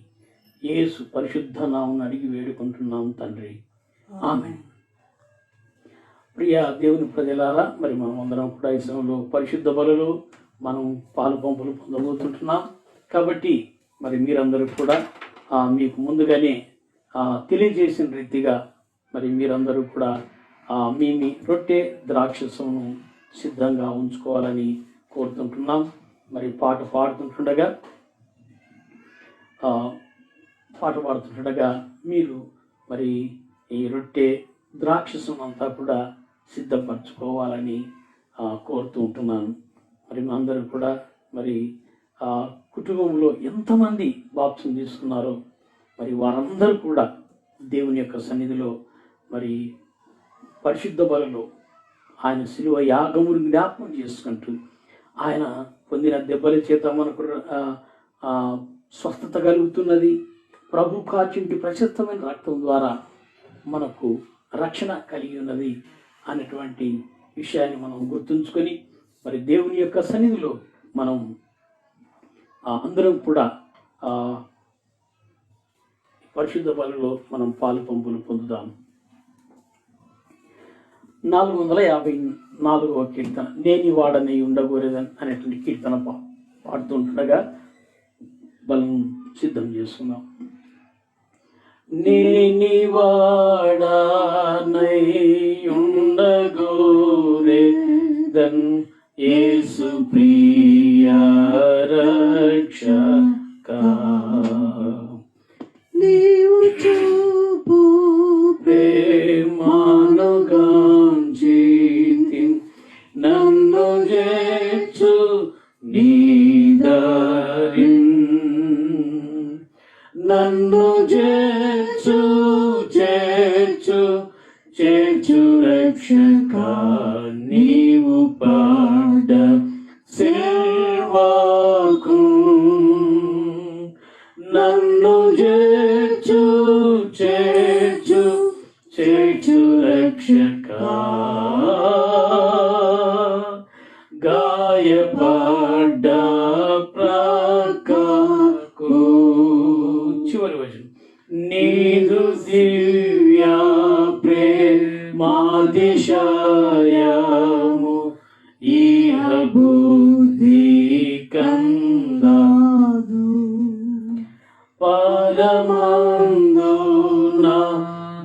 S1: యేసు పరిశుద్ధ నామమున అడిగి వేడుకుంటున్నాం తండ్రి, ఆమేన్. ప్రియ దేవుని ప్రజలారా, మరి మనం అందరం కూడా ఈ సమయంలో పరిశుద్ధ బలులో మనం పాలు పంపులు పొందబోతుంటున్నాం. కాబట్టి మరి మీరందరూ కూడా మీకు ముందుగానే తెలియజేసిన రీతిగా మరి మీరందరూ కూడా మీ రొట్టె ద్రాక్షసమును సిద్ధంగా ఉంచుకోవాలని కోరుతుంటున్నాం. మరి పాట పాడుతుండగా మీరు మరి ఈ రొట్టె ద్రాక్షసం అంతా కూడా సిద్ధపరచుకోవాలని కోరుతూ ఉంటున్నాను. మరి మా అందరూ కూడా మరి కుటుంబంలో ఎంతమంది బాప్తిసం తీసుకున్నారో మరి వారందరూ కూడా దేవుని యొక్క సన్నిధిలో మరి పరిశుద్ధ బలలో ఆయన శిలువ యాగమును జ్ఞాపకం చేసుకుంటూ ఆయన పొందిన దెబ్బల చేత మనకు స్వస్థత కలుగుతున్నది. ప్రభు కాచింటి ప్రశస్తమైన రక్తం ద్వారా మనకు రక్షణ కలిగి ఉన్నది అనేటువంటి విషయాన్ని మనం గుర్తుంచుకొని మరి దేవుని యొక్క సన్నిధిలో మనం అందరం కూడా పరిశుద్ధ బలలో మనం పాలు పంపులు పొందుదాం. 454వ కీర్తన, నేని వాడని ఉండకూడదని అనేటువంటి కీర్తన పాడుతుండగా బలం సిద్ధం చేసుకుందాం. నేని వాడనై ఉండగోరేదన్ యేసు ప్రియ రక్షక,
S2: నీవు చూపు
S1: ప్రేమానుగాంచి నన్ను చేర్చు నీ దారిన్, నన్ను చేర్చు రక్షక, నీవు పాడ సేవకు, నన్ను చేర్చు రక్షక, గాయపడ్డ ప్రక్కకు. చివరి వచనం, నీదు దివ్య ప్రేమాతిశయము ఇహ బుద్ధి కందాదు, పరమందున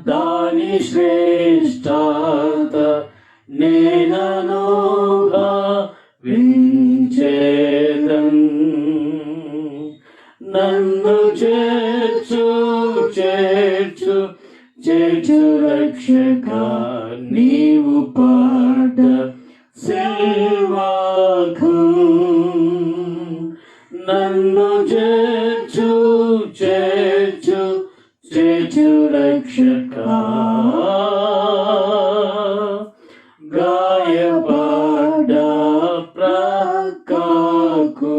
S1: దాని శ్రేష్టత నేనను భావించేదన్, నన్ను చేర్చు రక్షక, నీవు పాడ సేవకు, నన్ను చేర్చు రక్షక, గాయపడ్డ ప్రక్కకు.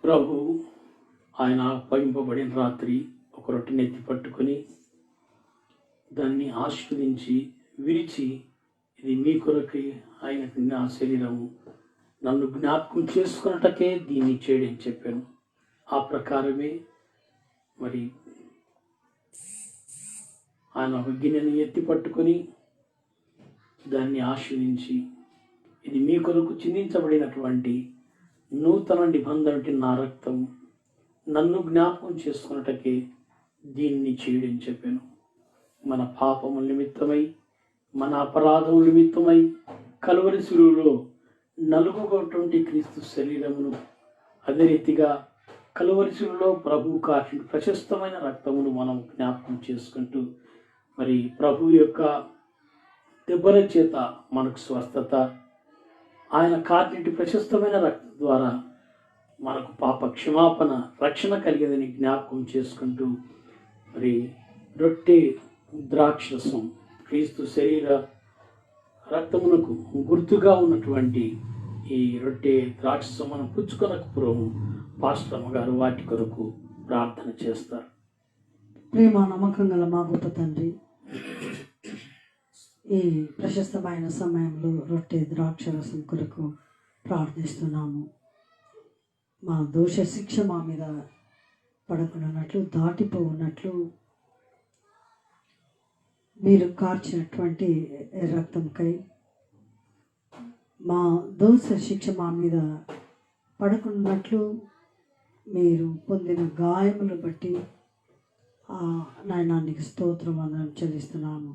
S1: ప్రభు ఆయన అప్పగింపబడిన రాత్రి ఒక రొట్టెని ఎత్తి పట్టుకొని దాన్ని ఆశీర్వదించి విరిచి, ఇది మీ కొరకై అయినటువంటి నా శరీరము, నన్ను జ్ఞాపకం చేసుకున్నటకే దీన్ని చేయడని చెప్పాను. ఆ ప్రకారమే మరి ఆయన ఒక గిన్నెని ఎత్తి పట్టుకొని దాన్ని ఆశీర్వదించి, ఇది మీ కొరకు చిందించబడినటువంటి నూతన నిబంధన నా రక్తం, నన్ను జ్ఞాపకం చేసుకున్నటకే దీన్ని చేయడని చెప్పాను. మన పాపముల నిమిత్తమై, మన అపరాధముల నిమిత్తమై కలువరి శిలువలో నలుగుగొటువంటి క్రీస్తు శరీరమును, అదే రీతిగా కలువరి శిలువలో ప్రభు కాచిన ప్రశస్తమైన రక్తమును మనం జ్ఞాపకం చేసుకుంటూ మరి ప్రభు యొక్క దెబ్బల చేత మనకు స్వస్థత, ఆయన కార్నిటి ప్రశస్తమైన రక్తం ద్వారా మనకు పాప క్షమాపణ రక్షణ కలిగేదని జ్ఞాపకం చేసుకుంటూ మరి రొట్టె ద్రాక్షరసం క్రీస్తు శరీర రక్తమునకు గుర్తుగా ఉన్నటువంటి ఈ రొట్టె ద్రాక్షరసం మనం పుచ్చుకొనక పూర్వం పాస్టర్ అమ్మగారు వాటి కొరకు ప్రార్థన చేస్తారు.
S2: ప్రేమ నమ్మకం గల మా గొప్ప తండ్రి, ఈ ప్రశస్తమైన సమయంలో రొట్టె ద్రాక్షరసం కొరకు ప్రార్థిస్తున్నాము. మా దోష శిక్ష మా మీద పడకున్నట్లు దాటిపోఉన్నట్లు మీరు కార్చినటువంటి రక్తంకై మా దోష శిక్ష మా మీద పడకున్నట్లు మీరు పొందిన గాయములు బట్టి నాయనానికి స్తోత్రం అందరం చెల్లిస్తున్నాము.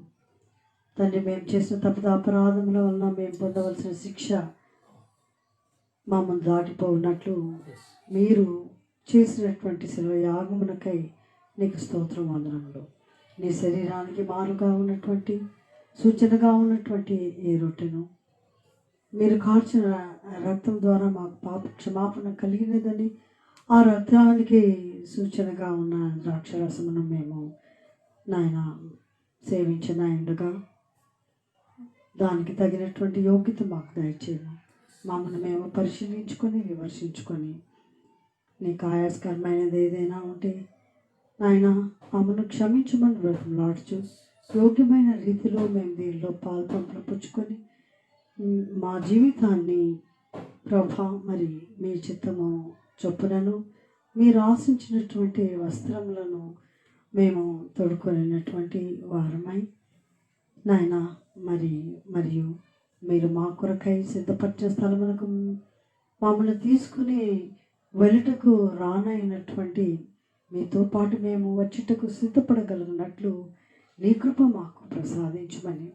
S2: తండ్రి, మేము చేసిన తప్పు అపరాధముల వలన మేము పొందవలసిన శిక్ష మమ్మల్ని దాటిపోయినట్లు మీరు చేసినటువంటి శిలువ యాగమునకై నీకు స్తోత్రం వందనములు. నీ శరీరానికి మారుగా ఉన్నటువంటి సూచనగా ఉన్నటువంటి ఈ రొట్టెను మీరు కార్చిన రక్తం ద్వారా మాకు పాప క్షమాపణ కలిగినదని, ఆ రక్తానికి సూచనగా ఉన్న ద్రాక్షరసమును మేము నాయన సేవించిన ఉండగా దానికి తగినటువంటి యోగ్యత మాకు దయచేయము. మమ్మల్ని మేము పరిశీలించుకొని విమర్శించుకొని నీకు ఆయాస్కరమైనది ఏదైనా ఉంటే నాయన మమ్మల్ని క్షమించమని బ్రతిమలాడుచు యోగ్యమైన రీతిలో మేము దీనిలో పాల్పంపులు పుచ్చుకొని మా జీవితాన్ని ప్రభా మరి మీ చిత్తము చొప్పునను మీరు ఆశించినటువంటి వస్త్రములను మేము తొడుకొనినటువంటి వారమై నాయన మరియు మీరు మా కొరకై సిద్ధపరిచిన స్థలములకు మమ్మల్ని తీసుకుని వెళ్ళటకు రానైనటువంటి మీతో పాటు మేము వచ్చుటకు సిద్ధపడగలిగినట్లు నీ కృప మాకు ప్రసాదించమని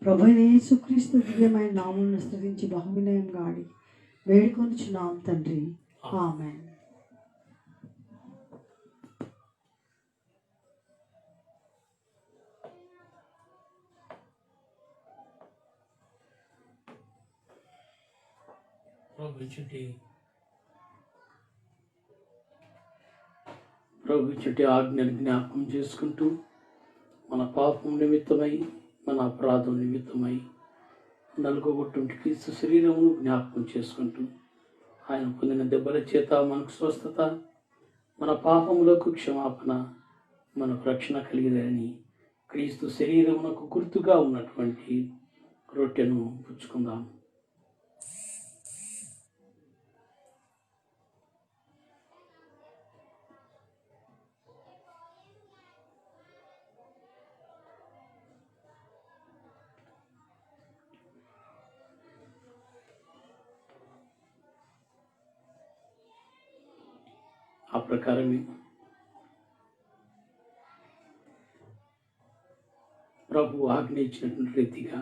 S2: ప్రభు యేసుక్రీస్తు దివ్యమైన నామమును స్తుతించి బహువినయంగా ఆడి వేడుకొనుచున్నాం తండ్రి, ఆమేన్.
S1: ప్రభు చుట్టి ఆజ్ఞను జ్ఞాపకం చేసుకుంటూ మన పాపం నిమిత్తమై మన అపరాధం నిమిత్తమై నలుగొట్టుంటి క్రీస్తు శరీరమును జ్ఞాపకం చేసుకుంటూ ఆయన పొందిన దెబ్బల చేత మనకు స్వస్థత, మన పాపములకు క్షమాపణ, మనకు రక్షణ కలిగిదని క్రీస్తు శరీరమునకు గుర్తుగా ఉన్నటువంటి రొట్టెను పుచ్చుకుందాం. ఆ ప్రకారమే ప్రభు ఆజ్ఞ ఇచ్చినటువంటి రీతిగా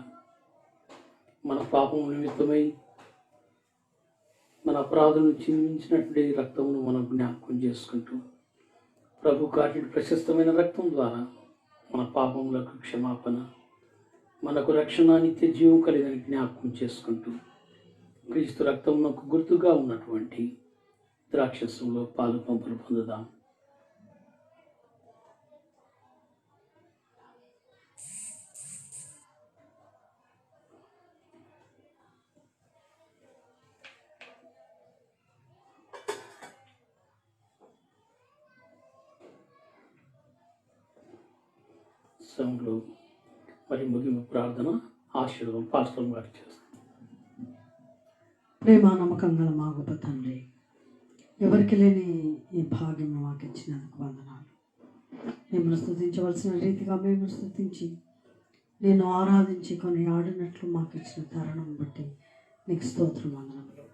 S1: మన పాపం నిమిత్తమై మన అపరాధం చిందించినటువంటి రక్తమును మనం జ్ఞాపకం చేసుకుంటూ ప్రభు కార్య ప్రశస్తమైన రక్తం ద్వారా మన పాపములకు క్షమాపణ, మనకు రక్షణ, నిత్య జీవం కలిగిన జ్ఞాపకం చేసుకుంటూ క్రీస్తు రక్తమునకు గుర్తుగా ఉన్నటువంటి ద్రాక్షరసంలో పాలు పంపులు పొందుదాం. సమయంలో మరి ముగింపు ప్రార్థన ఆశీర్వాదం పాస్టర్ గారు చేస్తారు.
S2: ప్రేమ నమ్మకం గల మా గొప్ప తండ్రి, ఎవరికి లేని ఈ భాగ్యం మాకు ఇచ్చినందుకు వందనాలు. మిమ్మల్ని స్తుతించవలసిన రీతిగా మేము స్తుతించి నేను ఆరాధించి కొన్ని ఆడినట్లు మాకు ఇచ్చిన తరుణం బట్టి నీకు స్తోత్రం వందనములు.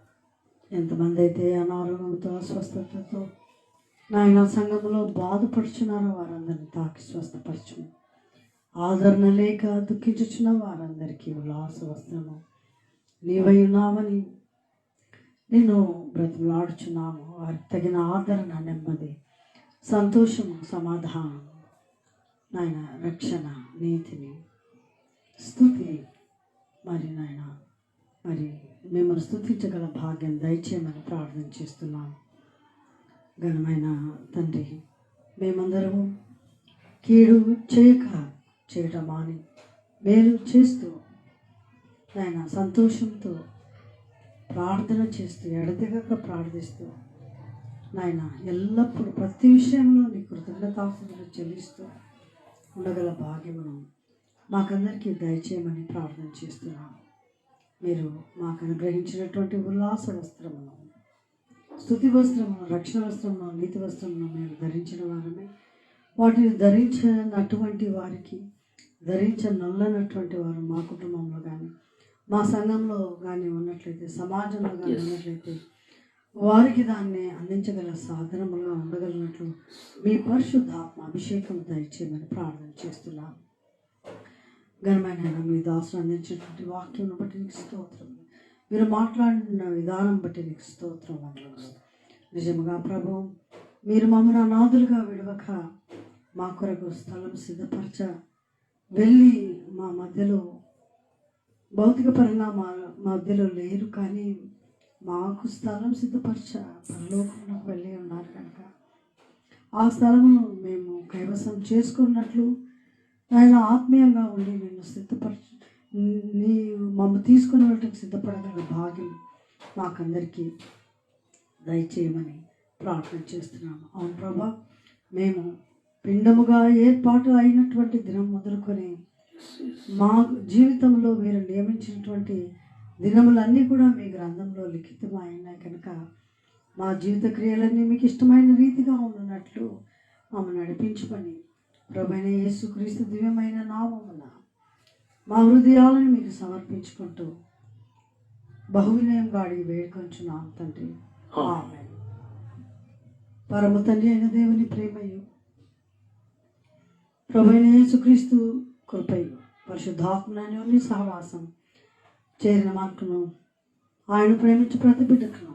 S2: ఎంతమంది అయితే అనారోగ్యంతో అస్వస్థతతో నాయన సంఘంలో బాధపడుచున్నారో వారందరినీ తాకి స్వస్థపరచు. ఆదరణ లేక దుఃఖించుచున్న వారందరికీ ఉల్లాస వస్త్రము నీవై ఉన్నామని నేను బ్రతిమలాడుచున్నాము. వారికి తగిన ఆదరణ, నెమ్మది, సంతోషము, సమాధానం, నాయన రక్షణ, నీతిని, స్తుతి మరి నాయన మరి మిమ్మల్ని స్తుతించగల భాగ్యం దయచేయమని ప్రార్థన చేస్తున్నాను. ఘనమైన తండ్రి, మేమందరము కీడు చేయటం మాని మేలు చేస్తూ ఆయన సంతోషంతో ప్రార్థన చేస్తూ ఎడతెగక ప్రార్థిస్తూ నాయన ఎల్లప్పుడూ ప్రతి విషయంలో నీ కృతజ్ఞతాస్తుతులు చెల్లిస్తూ ఉండగల భాగ్యమును మాకందరికీ దయచేయమని ప్రార్థన చేస్తున్నాను. మీరు మాకు అనుగ్రహించినటువంటి ఉల్లాస వస్త్రమును, స్తుతి వస్త్రమును, రక్షణ వస్త్రమును, నీతి వస్త్రమును మేము ధరించిన వారమే. వాటిని ధరించినటువంటి వారికి ధరించనొల్లనటువంటి వారు మా కుటుంబంలో కానీ మా సంఘంలో కానీ ఉన్నట్లయితే, సమాజంలో కానీ ఉన్నట్లయితే వారికి దాన్ని అందించగల సాధనములుగా ఉండగలిగినట్లు మీ పరిశుద్ధాత్మ అభిషేకం దయచేయమని ప్రార్థన చేస్తున్నాను. ఘనమైన మీ దాసులు అందించినటువంటి వాక్యం బట్టి నీకు స్తోత్రం, మీరు మాట్లాడిన విధానం బట్టి నీకు స్తోత్రం వందనాలు. నిజముగా ప్రభు, మీరు మమ్మల్ని అనాథులుగా విడవక మా కొరకు స్థలం సిద్ధపరచ వెళ్ళి మా మధ్యలో భౌతిక పరంగా మా మధ్యలో లేరు, కానీ మాకు స్థలం సిద్ధపరచ పరలోకంలోకి వెళ్ళి ఉన్నారు కనుక ఆ స్థలమును మేము కైవసం చేసుకున్నట్లు ఆయన ఆత్మీయంగా ఉండి నేను నీ మమ్మల్ని తీసుకుని వెళ్ళటకు సిద్ధపడగల భాగ్యం మాకందరికీ దయచేయమని ప్రార్థన చేస్తున్నాము. అవును ప్రభా, మేము పిండముగా ఏర్పాటు అయినటువంటి దినం మొదలుకొని మా జీవితంలో మీరు నియమించినటువంటి దినములన్నీ కూడా మీ గ్రంథంలో లిఖితమైనాయి కనుక మా జీవిత క్రియలన్నీ మీకు ఇష్టమైన రీతిగా ఉన్నట్లు మమ్మల్ని నడిపించమని ప్రభువైన యేసుక్రీస్తు దివ్యమైన నామమున మా హృదయాలను మీకు సమర్పించుకుంటూ బహువినయంగా అడిగి వేడుకొంచున్నాం తండ్రి. ఆమేన్. పరమ తండ్రి అయిన దేవుని ప్రేమయు ప్రభువైన యేసుక్రీస్తు కృపయు పరిశుద్ధాత్మని సహవాసం చేరిన మాటను ఆయన ప్రేమించి ప్రతి బిడ్డకును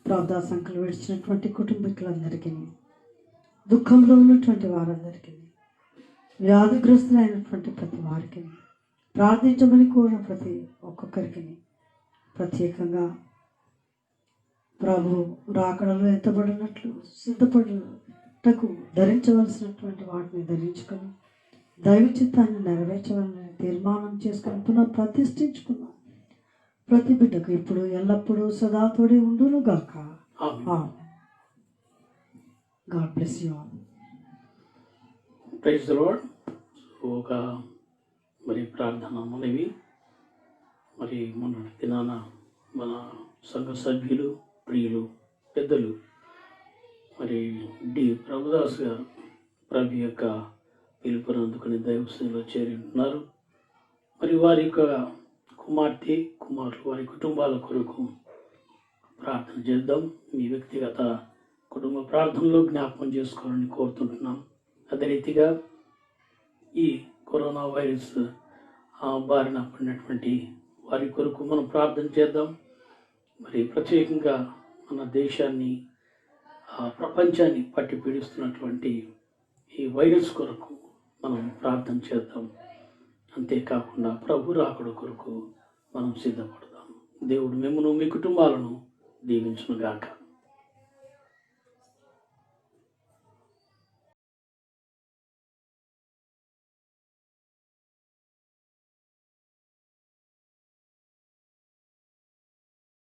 S2: ప్రార్థా సంఖ్యలు విడిచినటువంటి కుటుంబీకులందరికీ, దుఃఖంలో ఉన్నటువంటి వారందరికీ, వ్యాధిగ్రస్తులైనటువంటి ప్రతి వారికి, ప్రార్థించమని కోరిన ప్రతి ఒక్కొక్కరికి ప్రత్యేకంగా ప్రభు రాకడలో ఎత్తబడినట్లు సిద్ధపడుటకు ధరించవలసినటువంటి వాటిని ధరించుకొని దైవ చిత్తాన్ని నెరవేర్చవాలని తీర్మానం చేసుకొని పునః ప్రతిష్ఠించుకున్నాం ప్రతి బిడ్డకు ఇప్పుడు ఎల్లప్పుడూ సదా తోడే ఉండును గాక. God bless you all.
S1: Praise the lord. ఒక మరి ప్రార్థన మనవి, మరి మన దినాన మన సంఘ సభ్యులు, ప్రియులు, పెద్దలు మరి డి ప్రభుదాస్ గారు ప్రభు యొక్క పిలుపును అందుకుని దైవసేనలో చేరి ఉంటున్నారు. మరి వారి యొక్క కుమార్తె, కుమారులు, వారి కుటుంబాల కొరకు ప్రార్థన చేద్దాం. మీ వ్యక్తిగత కుటుంబ ప్రార్థనలో జ్ఞాపకం చేసుకోవాలని కోరుతుంటున్నాం. అదే రీతిగా ఈ కరోనా వైరస్ బారిన పడినటువంటి వారి కొరకు మనం ప్రార్థన చేద్దాం. మరి ప్రత్యేకంగా మన దేశాన్ని, ప్రపంచాన్ని పట్టి పీడిస్తున్నటువంటి ఈ వైరస్ కొరకు మనం ప్రార్థన చేద్దాం. అంతేకాకుండా ప్రభు రాకడ కొరకు మనం సిద్ధపడదాం. దేవుడు మిమ్మును, మీ కుటుంబాలను దీవించునుగాక.